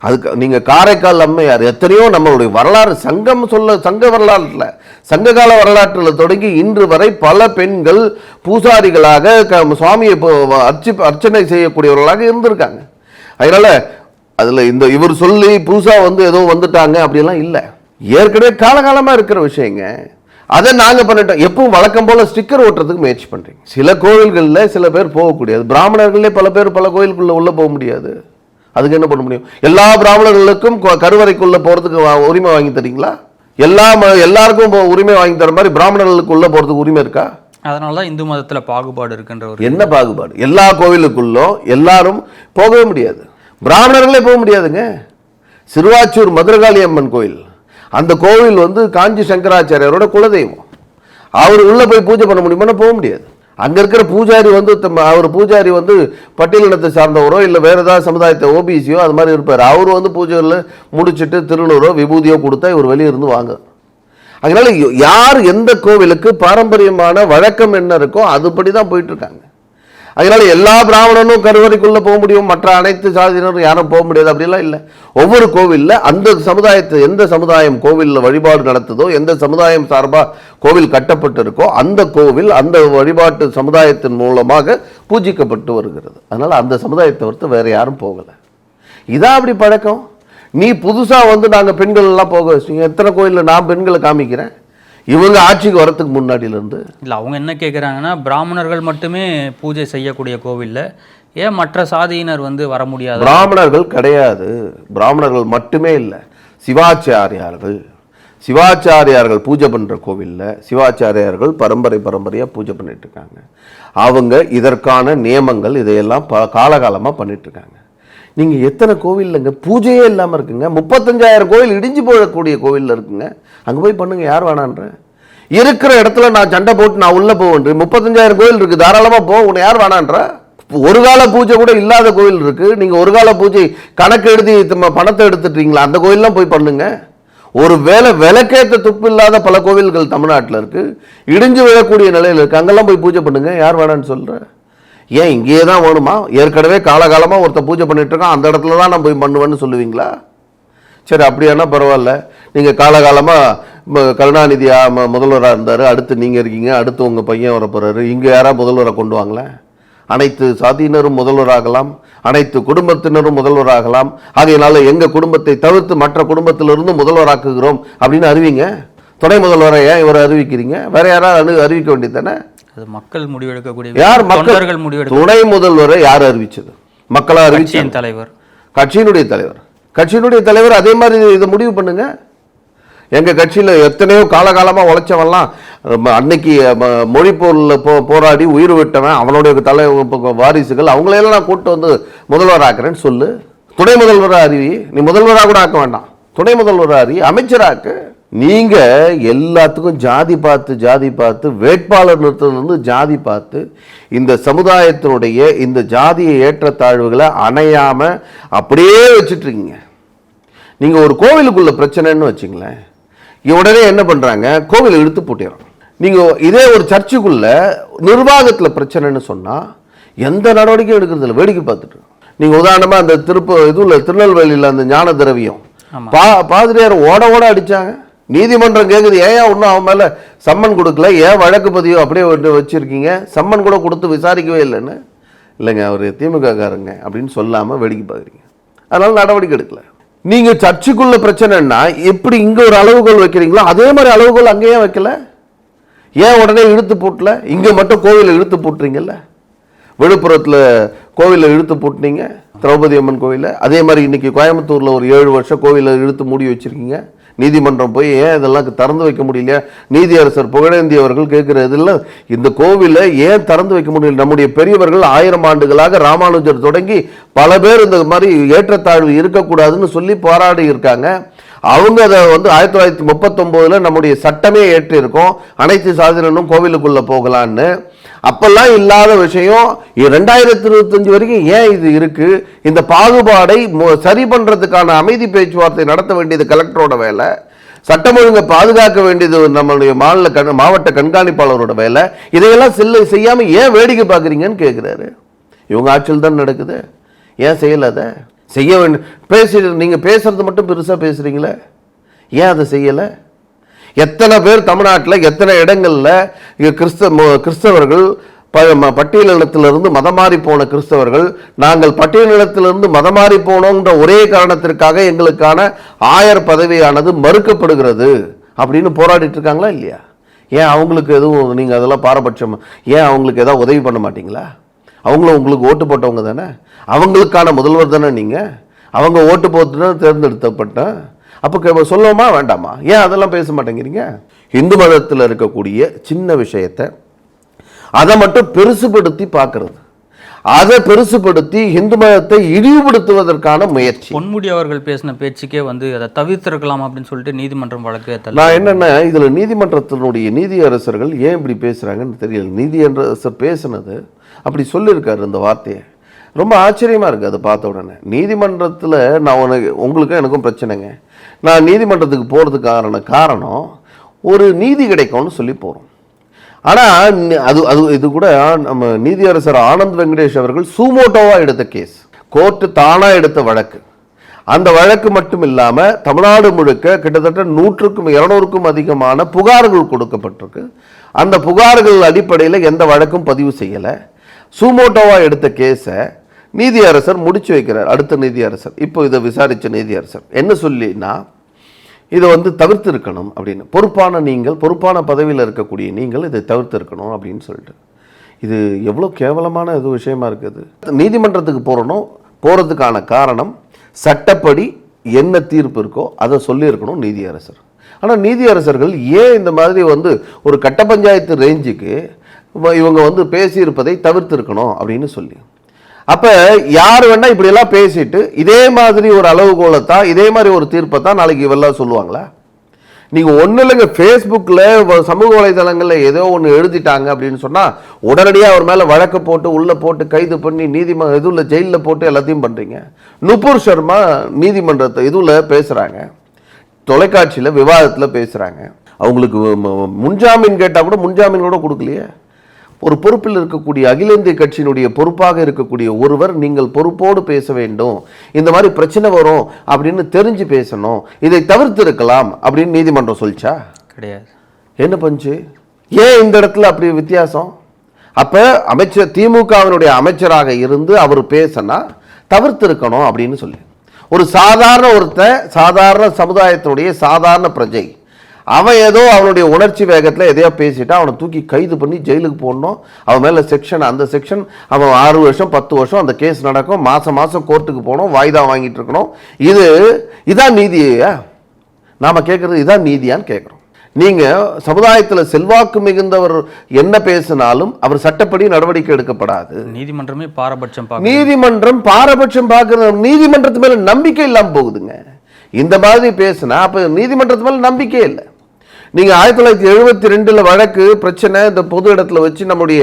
அதுக்கு நீங்க காரைக்கால் அம்மையார், எத்தனையோ நம்மளுடைய வரலாறு, சங்க வரலாற்றுல, சங்ககால வரலாற்றில் தொடங்கி இன்று வரை பல பெண்கள் பூசாரிகளாக சுவாமியை அர்ச்சனை செய்யக்கூடியவர்களாக இருந்திருக்காங்க. அதனால அதுல இவர் சொல்லி பூசா ஏதோ வந்துட்டாங்க அப்படிலாம் இல்லை, ஏற்கனவே காலகாலமா இருக்கிற விஷயங்க. அதை நாங்க பண்ணிட்டோம். எப்பவும் வழக்கம் போல ஸ்டிக்கர் ஓட்டுறதுக்கு முயற்சி பண்றீங்க. சில கோவில்கள்ல சில பேர் போகக்கூடியது, பிராமணர்களே பல பேர் பல கோயிலுக்குள்ள உள்ள போக முடியாது. அதுக்கு என்ன பண்ண முடியும்? எல்லா பிராமணர்களுக்கும் கருவறைக்குள்ள போறதுக்கு உரிமை வாங்கி தரீங்களா? எல்லாருக்கும் உரிமை வாங்கி தர மாதிரி பிராமணர்களுக்கு உள்ள போறதுக்கு உரிமை இருக்கா? அதனாலதான் இந்து மதத்துல பாகுபாடு இருக்குன்ற ஒரு என்ன பாகுபாடு? எல்லா கோவிலுக்குள்ளும் எல்லாரும் போகவே முடியாது, பிராமணர்களே போக முடியாதுங்க. சிறுவாச்சூர் மதுரகாளி அம்மன் கோயில், அந்த கோவில் காஞ்சி சங்கராச்சாரியாரோட குலதெய்வம். அவர் உள்ள போய் பூஜை பண்ண முடியுமா? போக முடியாது. அங்க இருக்கிற பூஜாரி அவர் பூஜாரி பட்டியலினத்தை சார்ந்தவரோ இல்லை வேற ஏதாவது சமுதாயத்தை ஓபிசியோ அது மாதிரி இருப்பார். அவர் பூஜைகளில் முடிச்சுட்டு திருநூறோ விபூதியோ கொடுத்தா இவர் வெளியே இருந்து வாங்க. அதனால யார் எந்த கோவிலுக்கு பாரம்பரியமான வழக்கம் என்ன இருக்கோ அதுபடி தான் போயிட்டு இருக்காங்க. அதனால எல்லா பிராமணனும் கருவறைக்குள்ள போக முடியும், மற்ற அனைத்து சாதியினரும் யாரும் போக முடியாது அப்படிலாம் இல்லை. ஒவ்வொரு கோவிலில் அந்த சமுதாயத்தை, எந்த சமுதாயம் கோவிலில் வழிபாடு நடத்துதோ, எந்த சமுதாயம் சார்பாக கோவில் கட்டப்பட்டு இருக்கோ அந்த கோவில் அந்த வழிபாட்டு சமுதாயத்தின் மூலமாக பூஜிக்கப்பட்டு வருகிறது. அதனால அந்த சமுதாயத்தை தவிர்த்து வேற யாரும் போகலை. இதான் அப்படி பழக்கம். நீ புதுசா நாங்கள் பெண்கள் எல்லாம் போக வச்சுங்க. எத்தனை கோயிலில் நான் பெண்களை காமிக்கிறேன், இவங்க ஆட்சிக்கு வரத்துக்கு முன்னாடியிலிருந்து. இல்லை, அவங்க என்ன கேட்குறாங்கன்னா, பிராமணர்கள் மட்டுமே பூஜை செய்யக்கூடிய கோவிலில் ஏன் மற்ற சாதியினர் வர முடியாது? பிராமணர்கள் கிடையாது, பிராமணர்கள் மட்டுமே இல்லை, சிவாச்சாரியார்கள் பூஜை பண்ணுற கோவிலில் சிவாச்சாரியார்கள் பரம்பரையாக பூஜை பண்ணிட்டு இருக்காங்க. அவங்க இதற்கான நியமங்கள் இதையெல்லாம் காலகாலமாக பண்ணிட்டு இருக்காங்க. நீங்கள் எத்தனை கோவில்லைங்க பூஜையே இல்லாமல் இருக்குங்க? 35,000 கோவில் இடிஞ்சு போகக்கூடிய கோவிலில் இருக்குங்க. அங்கே போய் பண்ணுங்க, யார் வேணான்ற? இருக்கிற இடத்துல நான் சண்டை போட்டு நான் உள்ளே போவேன். 35,000 கோவில் இருக்குது, தாராளமாக போ, உன்னை யார் வேணான்ற? ஒரு கால பூஜை கூட இல்லாத கோவில் இருக்கு. நீங்கள் ஒரு கால பூஜை கணக்கு எழுதி பணத்தை எடுத்துட்டீங்களா? அந்த கோயிலெலாம் போய் பண்ணுங்க. ஒரு விளக்கேற்ற துப்பு இல்லாத பல கோவில்கள் தமிழ்நாட்டில் இருக்கு, இடிஞ்சு விழக்கூடிய நிலையில் இருக்கு. அங்கெல்லாம் போய் பூஜை பண்ணுங்க, யார் வேணான்னு சொல்ற? ஏன் இங்கேயே தான் வேணுமா? ஏற்கனவே காலகாலமாக ஒருத்தர் பூஜை பண்ணிட்டு இருக்கான், அந்த இடத்துல தான் நான் போய் பண்ணுவேன்னு சொல்லுவீங்களா? சரி, அப்படியானா பரவாயில்ல. நீங்கள் காலகாலமாக கருணாநிதி முதல்வராக இருந்தார், அடுத்து நீங்கள் இருக்கீங்க, அடுத்து உங்கள் பையன் வர போகிறாரு, இங்கே யாராவது முதல்வரை கொண்டு வாங்களேன். அனைத்து சாதியினரும் முதல்வராகலாம், அனைத்து குடும்பத்தினரும் முதல்வராகலாம். ஆகையினால எங்கள் குடும்பத்தை தவிர்த்து மற்ற குடும்பத்திலிருந்து முதல்வராக்குகிறோம் அப்படின்னு அறிவிங்க. துணை முதல்வரை ஏன் இவரை அறிவிக்கிறீங்க? வேற யாராவது அறிவிக்க வேண்டியது தானே? அது மக்கள் முடிவெடுக்கக்கூடிய. யார் மக்கள் முடிவெடுக்க? துணை முதல்வரை யார் அறிவிச்சது? மக்களா அறிவிச்ச தலைவர், கட்சியினுடைய தலைவர் அதே மாதிரி இதை முடிவு பண்ணுங்க. எங்க கட்சியில் எத்தனையோ காலகாலமாக உழைச்சவன்லாம் அன்னைக்கு மொழிப்போரில் போராடி உயிர் விட்டவன், அவனுடைய வாரிசுகள், அவங்களையெல்லாம் நான் கூப்பிட்டு முதல்வர் ஆக்குறேன்னு சொல்லு. துணை முதல்வராக அறிவி. நீ முதல்வராக கூட ஆக்க வேண்டாம், துணை முதல்வராக அறிவி, அமைச்சராக்கு. நீங்க எல்லாத்துக்கும் ஜாதி பார்த்து வேட்பாளர் நிறுத்தது ஜாதி பார்த்து இந்த சமுதாயத்தினுடைய இந்த ஜாதிய ஏற்றத்தாழ்வுகளை அணையாம அப்படியே வச்சுட்டு இருக்கீங்க. நீங்க ஒரு கோவிலுக்குள்ள பிரச்சனைன்னு வச்சுங்களேன், உடனே என்ன பண்றாங்க, கோவிலை இழுத்து போட்டிடுறாங்க. நீங்க இதே ஒரு சர்ச்சுக்குள்ள நிர்வாகத்துல பிரச்சனைன்னு சொன்னா எந்த நடவடிக்கையும் எடுக்கிறது இல்லை, வேடிக்கை பார்த்துட்டு. நீங்க உதாரணமா அந்த திருநெல்வேலியில் அந்த ஞான திரவியம் பாதிரியார் ஓட அடிச்சாங்க. நீதிமன்றம் கேட்குது, ஏன் இன்னும் அவன் மேலே சம்மன் கொடுக்கல, ஏன் வழக்கு பதிவு அப்படியே வச்சுருக்கீங்க, சம்மன் கூட கொடுத்து விசாரிக்கவே இல்லைன்னு. இல்லைங்க, அவர் திமுக காரங்க அப்படின்னு சொல்லாமல் வேடிக்கை பார்க்குறீங்க, அதனால நடவடிக்கை எடுக்கல. நீங்கள் சர்ச்சுக்குள்ள பிரச்சனைன்னா எப்படி இங்கே ஒரு அளவுகோல் வைக்கிறீங்களோ அதே மாதிரி அளவுகோல் அங்கேயே வைக்கல? ஏன் உடனே இழுத்து போட்டல? இங்கே மட்டும் கோவிலை இழுத்து போட்டுறீங்கல்ல. விழுப்புரத்தில் கோவிலை இழுத்து பூட்டினீங்க, திரௌபதி அம்மன் கோவிலை. அதே மாதிரி இன்னைக்கு கோயம்புத்தூரில் ஒரு 7 வருஷம் கோவிலை இழுத்து மூடி வச்சிருக்கீங்க. நீதிமன்றம் போய் ஏன் இதெல்லாம் திறந்து வைக்க முடியல? நீதியரசர் புகழேந்தி அவர்கள் கேட்கிறதுல இந்த கோவிலை ஏன் திறந்து வைக்க முடியல? நம்முடைய பெரியவர்கள் 1000 ஆண்டுகளாக ராமானுஜர் தொடங்கி பல பேர் இந்த மாதிரி ஏற்றத்தாழ்வு இருக்கக்கூடாதுன்னு சொல்லி போராடி இருக்காங்க. அவங்க அதை 1939 நம்முடைய சட்டமே ஏற்று இருக்கோம், அனைத்து சாதியினரும் கோவிலுக்குள்ள போகலான்னு. அப்பெல்லாம் இல்லாத விஷயம் 2025 வரைக்கும் ஏன் இது இருக்கு? இந்த பாகுபாடை சரி பண்றதுக்கான அமைதி பேச்சுவார்த்தை நடத்த வேண்டியது கலெக்டரோட வேலை, சட்டம் ஒழுங்கை பாதுகாக்க வேண்டியது நம்மளுடைய மாவட்ட கண்காணிப்பாளரோட வேலை. இதையெல்லாம் செய்யாம ஏன் வேடிக்கை பார்க்குறீங்கன்னு கேட்குறாரு. இவங்க ஆட்சியில் தான் நடக்குது, ஏன் செய்யல? அதை செய்ய வேண்டும். நீங்க பேசுறது மட்டும் பெருசா பேசுறீங்களே, ஏன் அதை செய்யல? எத்தனை பேர் தமிழ்நாட்டில் எத்தனை இடங்கள்ல கிறிஸ்தவர்கள் பட்டியலினத்திலிருந்து மதம் மாறி போன கிறிஸ்தவர்கள், நாங்கள் பட்டியலினத்திலிருந்து மதம் மாறி போனோங்கிற ஒரே காரணத்திற்காக எங்களுக்கான ஆயர் பதவியானது மறுக்கப்படுகிறது அப்படின்னு போராடிட்டு இருக்காங்களா இல்லையா? ஏன் அவங்களுக்கு எதுவும் நீங்க அதெல்லாம் பாரபட்சம், ஏன் அவங்களுக்கு ஏதாவது உதவி பண்ண மாட்டீங்களா? அவங்களும் உங்களுக்கு ஓட்டு போட்டவங்க தானே, அவங்களுக்கான முதல்வர் தானே நீங்க, அவங்க ஓட்டு போட்டு தேர்ந்தெடுக்கப்பட்ட. அப்போ சொல்லுவோமா வேண்டாமா? ஏன் அதெல்லாம் பேச மாட்டேங்கிறீங்க? இந்து மதத்தில் இருக்கக்கூடிய சின்ன விஷயத்தை அதை மட்டும் பெருசுபடுத்தி பார்க்கறது, அதை பெருசுபடுத்தி இந்து மதத்தை இழிவுபடுத்துவதற்கான முயற்சி. பொன்முடி அவர்கள் பேசின பேச்சுக்கே அதை தவிர்த்திருக்கலாம் அப்படின்னு சொல்லிட்டு நீதிமன்றம் வழக்கு. நான் என்னன்னா இதுல நீதிமன்றத்தினுடைய நீதியரசர்கள் ஏன் இப்படி பேசுறாங்கன்னு தெரியல. நீதியரசர் பேசினது அப்படி சொல்லியிருக்காரு இந்த வார்த்தையை, ரொம்ப ஆச்சரியமா இருக்கு அதை பார்த்த உடனே. நீதிமன்றத்தில் நான் உங்களுக்கும் எனக்கும் பிரச்சனைங்க. நான் நீதிமன்றத்துக்கு போகிறதுக்கான காரணம் ஒரு நீதி கிடைக்கும்னு சொல்லி போகிறோம். ஆனால் இது கூட நம்ம நீதியரசர் ஆனந்த் வெங்கடேஷ் அவர்கள் சூமோட்டோவாக எடுத்த கேஸ், கோர்ட்டு தானாக எடுத்த வழக்கு. அந்த வழக்கு மட்டும் இல்லாமல் தமிழ்நாடு முழுக்க கிட்டத்தட்ட 100க்கும் 200க்கும் அதிகமான புகார்கள் கொடுக்கப்பட்டிருக்கு. அந்த புகார்கள் அடிப்படையில் எந்த வழக்கும் பதிவு செய்யலை. சூமோட்டோவா எடுத்த கேஸை நீதியரசர் முடிச்சு வைக்கிறார். அடுத்த நீதியரசர், இப்போ இதை விசாரித்த நீதியரசர் என்ன சொல்லினா, இதை தவிர்த்து இருக்கணும் அப்படின்னு. பொறுப்பான பதவியில் இருக்கக்கூடிய நீங்கள் இதை தவிர்த்து இருக்கணும் அப்படின்னு சொல்லிட்டு. இது எவ்வளோ கேவலமான இது விஷயமா இருக்குது. நீதிமன்றத்துக்கு போகிறதுக்கான காரணம் சட்டப்படி என்ன தீர்ப்பு இருக்கோ அதை சொல்லியிருக்கணும் நீதியரசர். ஆனால் நீதியரசர்கள் ஏன் இந்த மாதிரி ஒரு கட்ட பஞ்சாயத்து ரேஞ்சுக்கு இவங்க பேசியிருப்பதை தவிர்த்து இருக்கணும் அப்படின்னு சொல்லி. அப்போ யார் வேணா இப்படியெல்லாம் பேசிட்டு இதே மாதிரி ஒரு அளவுகோலத்தான், இதே மாதிரி ஒரு தீர்ப்பை தான் நாளைக்கு இவெல்லாம் சொல்லுவாங்களா? நீங்கள் ஒன்றும் இல்லைங்க, ஃபேஸ்புக்கில் சமூக வலைதளங்களில் ஏதோ ஒன்று எழுதிட்டாங்க அப்படின்னு சொன்னால் உடனடியாக அவர் மேலே வழக்கு போட்டு உள்ளே போட்டு கைது பண்ணி இதில் ஜெயிலில் போட்டு எல்லாத்தையும் பண்ணுறீங்க. நுபுர் சர்மா நீதிமன்றத்தை இதில் பேசுகிறாங்க, தொலைக்காட்சியில் விவாதத்தில் பேசுகிறாங்க. அவங்களுக்கு முன்ஜாமீன் கேட்டால் கூட முன்ஜாமீன் கூட கொடுக்கலையே. ஒரு பொறுப்பில் இருக்கக்கூடிய அகில இந்திய கட்சியினுடைய பொறுப்பாக இருக்கக்கூடிய ஒருவர் நீங்கள் பொறுப்போடு பேச வேண்டும், இந்த மாதிரி பிரச்சனை வரும் அப்படின்னு தெரிஞ்சு பேசணும், இதை தவிர்த்து இருக்கலாம் அப்படின்னு நீதிமன்றம் சொல்லிச்சா? கிடையாது. என்ன பஞ்சு? ஏன் இந்த இடத்துல அப்படி வித்தியாசம்? அப்ப அமைச்சர் திமுகவினுடைய அமைச்சராக இருந்து அவர் பேசினா தவிர்த்து இருக்கணும் அப்படின்னு சொல்லி, ஒரு சாதாரண சமுதாயத்தினுடைய சாதாரண பிரஜை அவன் ஏதோ அவனுடைய உணர்ச்சி வேகத்தில் எதையோ பேசிட்டா அவனை தூக்கி கைது பண்ணி ஜெயிலுக்கு போடணும். அவன் மேலே அந்த செக்ஷன் அவன் 6 வருஷம் 10 வருஷம் அந்த கேஸ் நடக்கும், மாதம் கோர்ட்டுக்கு போகணும், வாய்தா வாங்கிட்டு இருக்கணும். இதான் நீதியா? நாம் கேட்குறது இதான் நீதியான்னு கேட்குறோம். நீங்கள் சமுதாயத்தில் செல்வாக்கு மிகுந்தவர் என்ன பேசினாலும் அவர் சட்டப்படி நடவடிக்கை எடுக்கப்படாது. நீதிமன்றம் பாரபட்சம் பார்க்கறது, நீதிமன்றத்து மேலே நம்பிக்கை இல்லாமல் போகுதுங்க. இந்த மாதிரி பேசினா அப்போ நீதிமன்றத்து மேலே நம்பிக்கை இல்லை. நீங்கள் 1972 வழக்கு பிரச்சனை இந்த பொது இடத்துல வச்சு நம்முடைய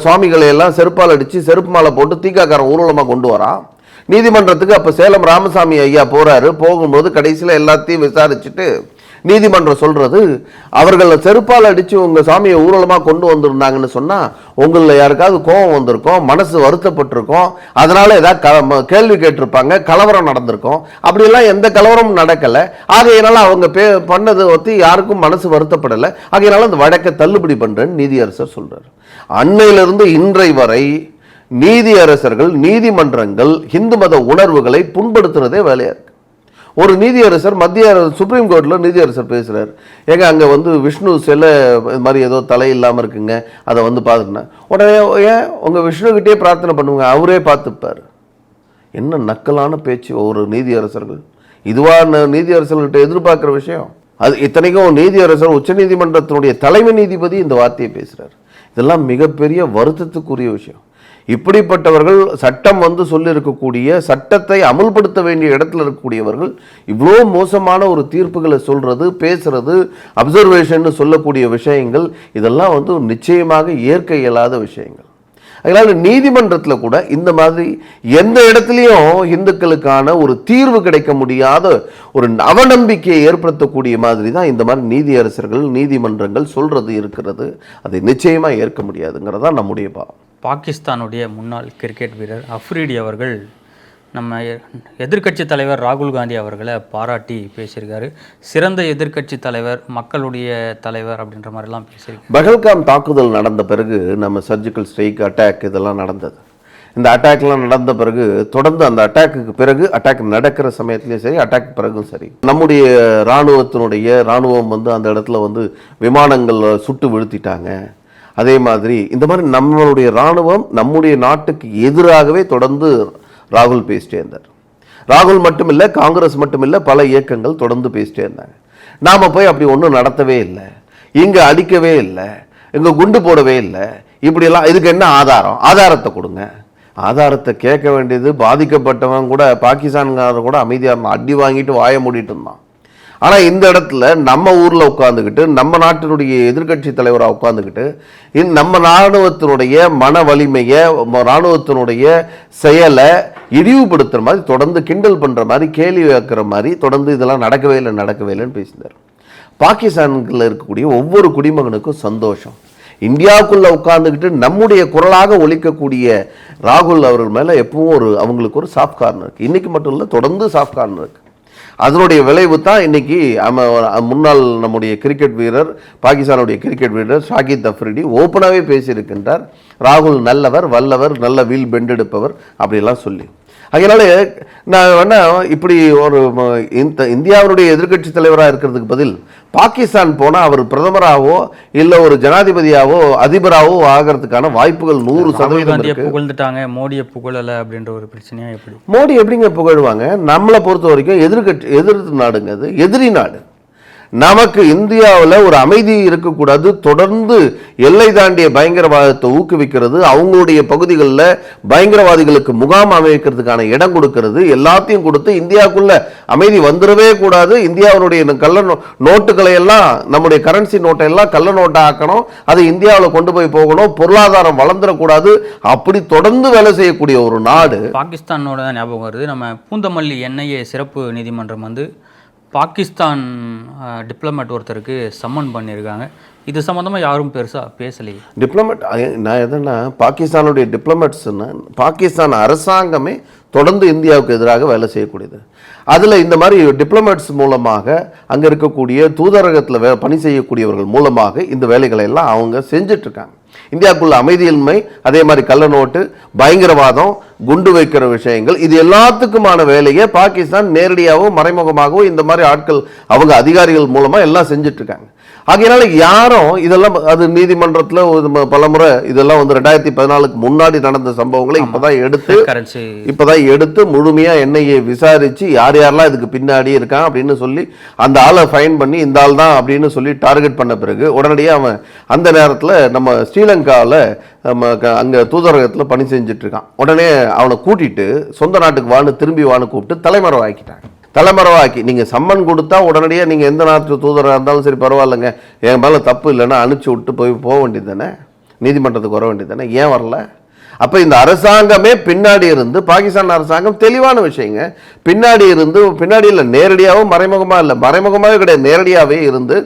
சுவாமிகளை எல்லாம் செருப்பால் அடித்து செருப்பு மாலை போட்டு தீக்காக்காரன் ஊர்வலமாக கொண்டு வரான் நீதிமன்றத்துக்கு. அப்போ சேலம் ராமசாமி ஐயா போகிறாரு. போகும்போது கடைசியில் எல்லாத்தையும் விசாரிச்சுட்டு நீதிமன்றம் சொல்கிறது, அவர்களை செருப்பால் அடித்து உங்கள் சாமியை ஊர்வலமாக கொண்டு வந்திருந்தாங்கன்னு சொன்னால் உங்களில் யாருக்காவது கோபம் வந்திருக்கும், மனசு வருத்தப்பட்டிருக்கும், அதனால் ஏதாவது கேள்வி கேட்டிருப்பாங்க, கலவரம் நடந்திருக்கும். அப்படியெல்லாம் எந்த கலவரமும் நடக்கலை. ஆகையினால அவங்க பண்ணதை பற்றி யாருக்கும் மனசு வருத்தப்படலை. ஆகையினால அந்த வழக்கை தள்ளுபடி பண்ணுறேன்னு நீதியரசர் சொல்கிறார். அன்னையிலிருந்து இன்றை வரை நீதியரசர்கள் நீதிமன்றங்கள் இந்து மத உணர்வுகளை புண்படுத்துறதே வேலையாக இருக்கு. ஒரு நீதியரசர் மத்திய சுப்ரீம் கோர்ட்டில் நீதியரசர் பேசுகிறார், ஏங்க அங்கே வந்து விஷ்ணு சிலை இது மாதிரி ஏதோ தலை இல்லாமல் இருக்குங்க, அதை வந்து பார்த்துக்கினேன். உடனே ஏன் உங்கள் விஷ்ணுக்கிட்டே பிரார்த்தனை பண்ணுங்க, அவரே பார்த்துப்பார். என்ன நக்கலான பேச்சு ஒவ்வொரு நீதியரசர்கள். இதுவாக நீதியரசர்கள்ட்ட எதிர்பார்க்குற விஷயம் அது. இத்தனைக்கும் நீதியரசர் உச்சநீதிமன்றத்தினுடைய தலைமை நீதிபதி இந்த வார்த்தையை பேசுகிறார். இதெல்லாம் மிகப்பெரிய வருத்தத்துக்குரிய விஷயம். இப்படிப்பட்டவர்கள் சட்டம் வந்து சொல்லியிருக்கக்கூடிய சட்டத்தை அமுல்படுத்த வேண்டிய இடத்துல இருக்கக்கூடியவர்கள் இவ்வளோ மோசமான ஒரு தீர்ப்புகளை சொல்றது, பேசுறது, அப்சர்வேஷன் சொல்லக்கூடிய விஷயங்கள் இதெல்லாம் வந்து நிச்சயமாக ஏற்க இயலாத விஷயங்கள். அதனால நீதிமன்றத்தில் கூட இந்த மாதிரி எந்த இடத்துலையும் இந்துக்களுக்கான ஒரு தீர்வு கிடைக்க முடியாத ஒரு அவநம்பிக்கையை ஏற்படுத்தக்கூடிய மாதிரி தான் இந்த மாதிரி நீதியரசர்கள் நீதிமன்றங்கள் சொல்றது இருக்கிறது. அதை நிச்சயமா ஏற்க முடியாதுங்கிறதா நம்முடைய பாவம். பாகிஸ்தானுடைய முன்னாள் கிரிக்கெட் வீரர் அஃப்ரீடி அவர்கள் நம்ம எதிர்க்கட்சி தலைவர் ராகுல் காந்தி அவர்களை பாராட்டி பேசியிருக்காரு. சிறந்த எதிர்க்கட்சி தலைவர், மக்களுடைய தலைவர் அப்படின்ற மாதிரிலாம் பேசியிருக்காரு. பகல்காம் தாக்குதல் நடந்த பிறகு நம்ம சர்ஜிக்கல் ஸ்ட்ரைக், அட்டாக் இதெல்லாம் நடந்தது. இந்த அட்டாக்லாம் நடந்த பிறகு தொடர்ந்து அந்த அட்டாக்கு பிறகு, அட்டாக் நடக்கிற சமயத்துலேயும் சரி, அட்டாக் பிறகும் சரி, நம்முடைய இராணுவம் வந்து அந்த இடத்துல வந்து விமானங்கள் சுட்டு வீழ்த்திட்டாங்க. அதே மாதிரி இந்த மாதிரி நம்மளுடைய இராணுவம் நம்முடைய நாட்டுக்கு எதிராகவே தொடர்ந்து ராகுல் பேசிட்டே இருந்தார். ராகுல் மட்டுமில்லை, காங்கிரஸ் மட்டுமில்லை, பல இயக்கங்கள் தொடர்ந்து பேசிட்டே இருந்தாங்க. நாம் போய் அப்படி ஒன்றும் நடத்தவே இல்லை, இங்கே அடிக்கவே இல்லை, இங்கே குண்டு போடவே இல்லை, இப்படியெல்லாம் இதுக்கு என்ன ஆதாரம், ஆதாரத்தை கொடுங்க. ஆதாரத்தை கேட்க வேண்டியது பாதிக்கப்பட்டவன் கூட, பாகிஸ்தான்காரர் கூட அமைதியாக அடி வாங்கிட்டு வாய மூடிட்டு இருந்தான். ஆனால் இந்த இடத்துல நம்ம ஊரில் உட்காந்துக்கிட்டு, நம்ம நாட்டினுடைய எதிர்க்கட்சி தலைவராக உட்காந்துக்கிட்டு நம்ம இராணுவத்தினுடைய மன வலிமையை, இராணுவத்தினுடைய செயலை இழிவுபடுத்துகிற மாதிரி, தொடர்ந்து கிண்டல் பண்ணுற மாதிரி, கேள்வி வைக்கிற மாதிரி தொடர்ந்து இதெல்லாம் நடக்கவே இல்லைன்னு பேசினார். பாகிஸ்தானில் இருக்கக்கூடிய ஒவ்வொரு குடிமகனுக்கும் சந்தோஷம். இந்தியாவுக்குள்ளே உட்கார்ந்துக்கிட்டு நம்முடைய குரலாக ஒலிக்கக்கூடிய ராகுல் அவர்கள் மேலே எப்பவும் அவங்களுக்கு ஒரு சாஃப்ட் கார்னர் இருக்குது. இன்றைக்கி மட்டும் இல்லை, தொடர்ந்து சாஃப்ட் கார்னர் இருக்குது. அதனுடைய விளைவு தான் இன்னைக்கு முன்னாள் நம்முடைய கிரிக்கெட் வீரர், பாகிஸ்தானுடைய கிரிக்கெட் வீரர் ஷாகித் அஃப்ரிடி ஓப்பனாகவே பேசியிருக்கின்றார். ராகுல் நல்லவர், வல்லவர், நல்ல வீல் பெண்டெடுப்பவர் அப்படிலாம் சொல்லி. அதனால நான் வேணா இப்படி ஒரு இந்தியாவுடைய எதிர்க்கட்சி தலைவராக இருக்கிறதுக்கு பதில் பாகிஸ்தான் போனால் அவர் பிரதமராகவோ இல்லை ஒரு ஜனாதிபதியாவோ அதிபராகவோ ஆகிறதுக்கான வாய்ப்புகள் 100% புகழ்ந்துட்டாங்க. மோடியை புகழலை அப்படின்ற ஒரு பிரச்சனையா? எப்படி மோடி எப்படிங்க புகழ்வாங்க? நம்மளை பொறுத்த வரைக்கும் எதிர்த்து நாடுங்க, அது எதிரி நாடு. நமக்கு இந்தியாவில் ஒரு அமைதி இருக்கக்கூடாது, தொடர்ந்து எல்லை தாண்டிய பயங்கரவாதத்தை ஊக்குவிக்கிறது, அவங்களுடைய பகுதிகளில் பயங்கரவாதிகளுக்கு முகாம் அமைக்கிறதுக்கான இடம் கொடுக்கிறது, எல்லாத்தையும் கொடுத்து இந்தியாவுக்குள்ள அமைதி வந்துடவே கூடாது. இந்தியாவுடைய கள்ள நோட்டுகளை எல்லாம், நம்முடைய கரன்சி நோட்டை எல்லாம் கள்ள நோட்டை ஆக்கணும், அதை இந்தியாவில் கொண்டு போய் போகணும், பொருளாதாரம் வளர்ந்துடக்கூடாது, அப்படி தொடர்ந்து வேலை செய்யக்கூடிய ஒரு நாடு. பாகிஸ்தானோட தான் ஞாபகம் வருது. நம்ம பூந்தமல்லி என்ஐஏ சிறப்பு நீதிமன்றம் வந்து பாகிஸ்தான் டிப்ளமேட் ஒருத்தருக்கு சம்மன் பண்ணியிருக்காங்க. இது சம்மந்தமாக யாரும் பெருசாக பேசலையே. டிப்ளமேட் நான் எதுனா பாகிஸ்தானுடைய டிப்ளமேட்ஸ்னா பாகிஸ்தான் அரசாங்கமே தொடர்ந்து இந்தியாவுக்கு எதிராக வேலை செய்யக்கூடியது. அதில் இந்த மாதிரி டிப்ளமேட்ஸ் மூலமாக, அங்கே இருக்கக்கூடிய தூதரகத்தில் பணி செய்யக்கூடியவர்கள் மூலமாக இந்த வேலைகளை எல்லாம் அவங்க செஞ்சிட்ருக்காங்க. இந்தியாவுக்குள்ள அமைதியின்மை, அதே மாதிரி கள்ள நோட்டு, பயங்கரவாதம், குண்டு வைக்கிற விஷயங்கள், இது எல்லாத்துக்குமான வேலையை பாகிஸ்தான் நேரடியாகவும் மறைமுகமாகவும் இந்த மாதிரி ஆட்கள் அவங்க அதிகாரிகள் மூலமாக எல்லாம் செஞ்சிட்ருக்காங்க. ஆகையினால யாரும் இதெல்லாம் அது நீதிமன்றத்தில் பலமுறை இதெல்லாம் வந்து 2014 முன்னாடி நடந்த சம்பவங்களை இப்போதான் எடுத்து முழுமையாக என்ஐஏ விசாரித்து யார் யாரெல்லாம் இதுக்கு பின்னாடி இருக்கான் அப்படின்னு சொல்லி அந்த ஆளை ஃபைன் பண்ணி இந்த ஆள் தான் அப்படின்னு சொல்லி டார்கெட் பண்ண பிறகு உடனடியாக அவன் அந்த நேரத்தில் நம்ம ஸ்ரீலங்காவில் அங்கே தூதரகத்தில் பணி செஞ்சுட்டு இருக்கான். உடனே அவனை கூட்டிட்டு சொந்த நாட்டுக்கு வான்னு திரும்பி வான்னு கூப்பிட்டு தலைமறைவாக்கிட்டாங்க. தலைமறைவாக்கி நீங்கள் சம்மன் கொடுத்தா உடனடியாக நீங்கள் எந்த நாட்டு தூதராக இருந்தாலும் சரி பரவாயில்லைங்க, என் மேலே தப்பு இல்லைன்னா அனுப்பிச்சி விட்டு போக வேண்டியது தானே, நீதிமன்றத்துக்கு வர வேண்டியது தானே, ஏன் வரல? அப்போ இந்த அரசாங்கமே பின்னாடி இருந்து, பாகிஸ்தான் அரசாங்கம் தெளிவான விஷயங்க, பின்னாடி இல்லை, நேரடியாகவும் மறைமுகமாக இல்லை, மறைமுகமாகவே கிடையாது, நேரடியாகவே இருந்து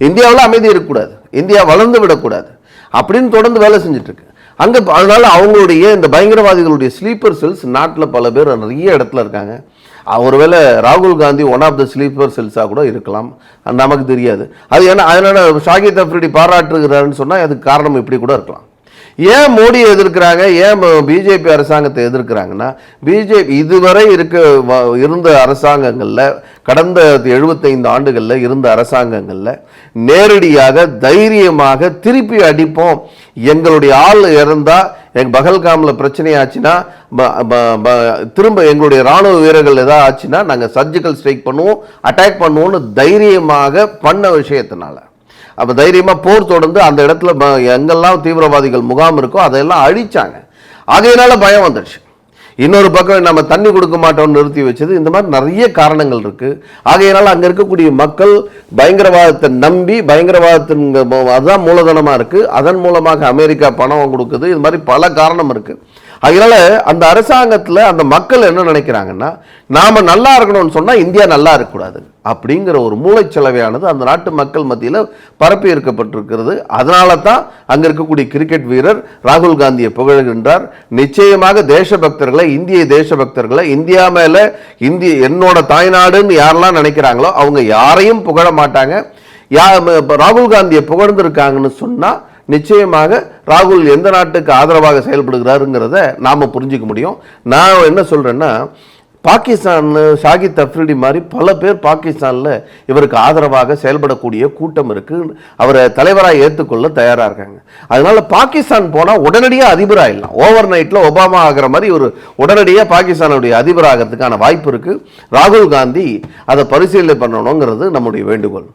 இந்தியாவில் அமைதி இருக்கக்கூடாது, இந்தியா வளர்ந்து விடக்கூடாது அப்படின்னு தொடர்ந்து வேலை செஞ்சுட்ருக்கு அங்கே. அதனால அவங்களுடைய இந்த பயங்கரவாதிகளுடைய ஸ்லீப்பர் செல்ஸ் நாட்டில் பல பேர் நிறைய இடத்துல இருக்காங்க. ஒருவேளை ராகுல் Gandhi one of the sleeper செல்ஸாக கூட இருக்கலாம், நமக்கு தெரியாது. அது ஏன்னா அதனால ஷாகித் அஃப்ரிடி பாராட்டுகிறாருன்னு சொன்னால் அதுக்கு காரணம் இப்படி கூட இருக்கலாம். ஏன் மோடியை எதிர்க்கிறாங்க, ஏன் பிஜேபி அரசாங்கத்தை எதிர்க்கிறாங்கன்னா, பிஜேபி இதுவரை இருந்த அரசாங்கங்களில், கடந்த 75 ஆண்டுகளில் இருந்த அரசாங்கங்களில் நேரடியாக தைரியமாக திருப்பி அடிப்போம், எங்களுடைய ஆள் இறந்தா, எங்கள் பகல்காமில் பிரச்சனையாச்சுன்னா, திரும்ப எங்களுடைய ராணுவ வீரர்கள் ஏதாவது ஆச்சுன்னா நாங்கள் சர்ஜிக்கல் ஸ்ட்ரைக் பண்ணுவோம், அட்டாக் பண்ணுவோம்னு தைரியமாக பண்ண விஷயத்தினால, அப்போ தைரியமாக போர் தொடர்ந்து அந்த இடத்துல எங்கெல்லாம் தீவிரவாதிகள் முகாம் இருக்கோ அதையெல்லாம் அழிச்சாங்க. ஆகையினால பயம் வந்துடுச்சு. இன்னொரு பக்கம் நம்ம தண்ணி கொடுக்க மாட்டோம்னு நிறுத்தி வச்சது, இந்த மாதிரி நிறைய காரணங்கள் இருக்கு. ஆகையினால அங்கே இருக்கக்கூடிய மக்கள் பயங்கரவாதத்தை நம்பி, பயங்கரவாதத்தின் அதுதான் மூலதனமா இருக்கு, அதன் மூலமாக அமெரிக்கா பணம் கொடுக்குது, இது மாதிரி பல காரணம் இருக்கு. அதனால அந்த அரசாங்கத்தில் அந்த மக்கள் என்ன நினைக்கிறாங்கன்னா, நாம நல்லா இருக்கணும்னு சொன்னா இந்தியா நல்லா இருக்கக்கூடாது அப்படிங்கிற ஒரு மூளைச்சலவையானது அந்த நாட்டு மக்கள் மத்தியில் பரப்பி இருக்கப்பட்டிருக்கிறது. அதனால தான் அங்க இருக்கக்கூடிய கிரிக்கெட் வீரர் ராகுல் காந்தியை புகழ்கின்றார். நிச்சயமாக தேசபக்தர்களை, இந்திய தேசபக்தர்களை, இந்தியா மேல என்னோட தாய்நாடுன்னு யாரெல்லாம் நினைக்கிறாங்களோ அவங்க யாரையும் புகழ மாட்டாங்க. ராகுல் காந்தியை புகழ்ந்திருக்காங்கன்னு சொன்னா நிச்சயமாக ராகுல் எந்த நாட்டுக்கு ஆதரவாக செயல்படுகிறாருங்கிறத நாம புரிஞ்சுக்க முடியும். நான் என்ன சொல்றேன்னா, பாகிஸ்தான் ஷாகித் அஃப்ரிடி மாதிரி பல பேர் பாகிஸ்தானில் இவருக்கு ஆதரவாக செயல்படக்கூடிய கூட்டம் இருக்கு, அவரை தலைவராக ஏற்றுக்கொள்ள தயாராக இருக்காங்க. அதனால பாகிஸ்தான் போனால் உடனடியாக அதிபராகிடலாம், ஓவர் நைட்டில் ஒபாமா ஆகிற மாதிரி ஒரு உடனடியாக பாகிஸ்தானுடைய அதிபராகிறதுக்கான வாய்ப்பு இருக்கு. ராகுல் காந்தி அதை பரிசீலனை பண்ணணுங்கிறது நம்முடைய வேண்டுகோள்.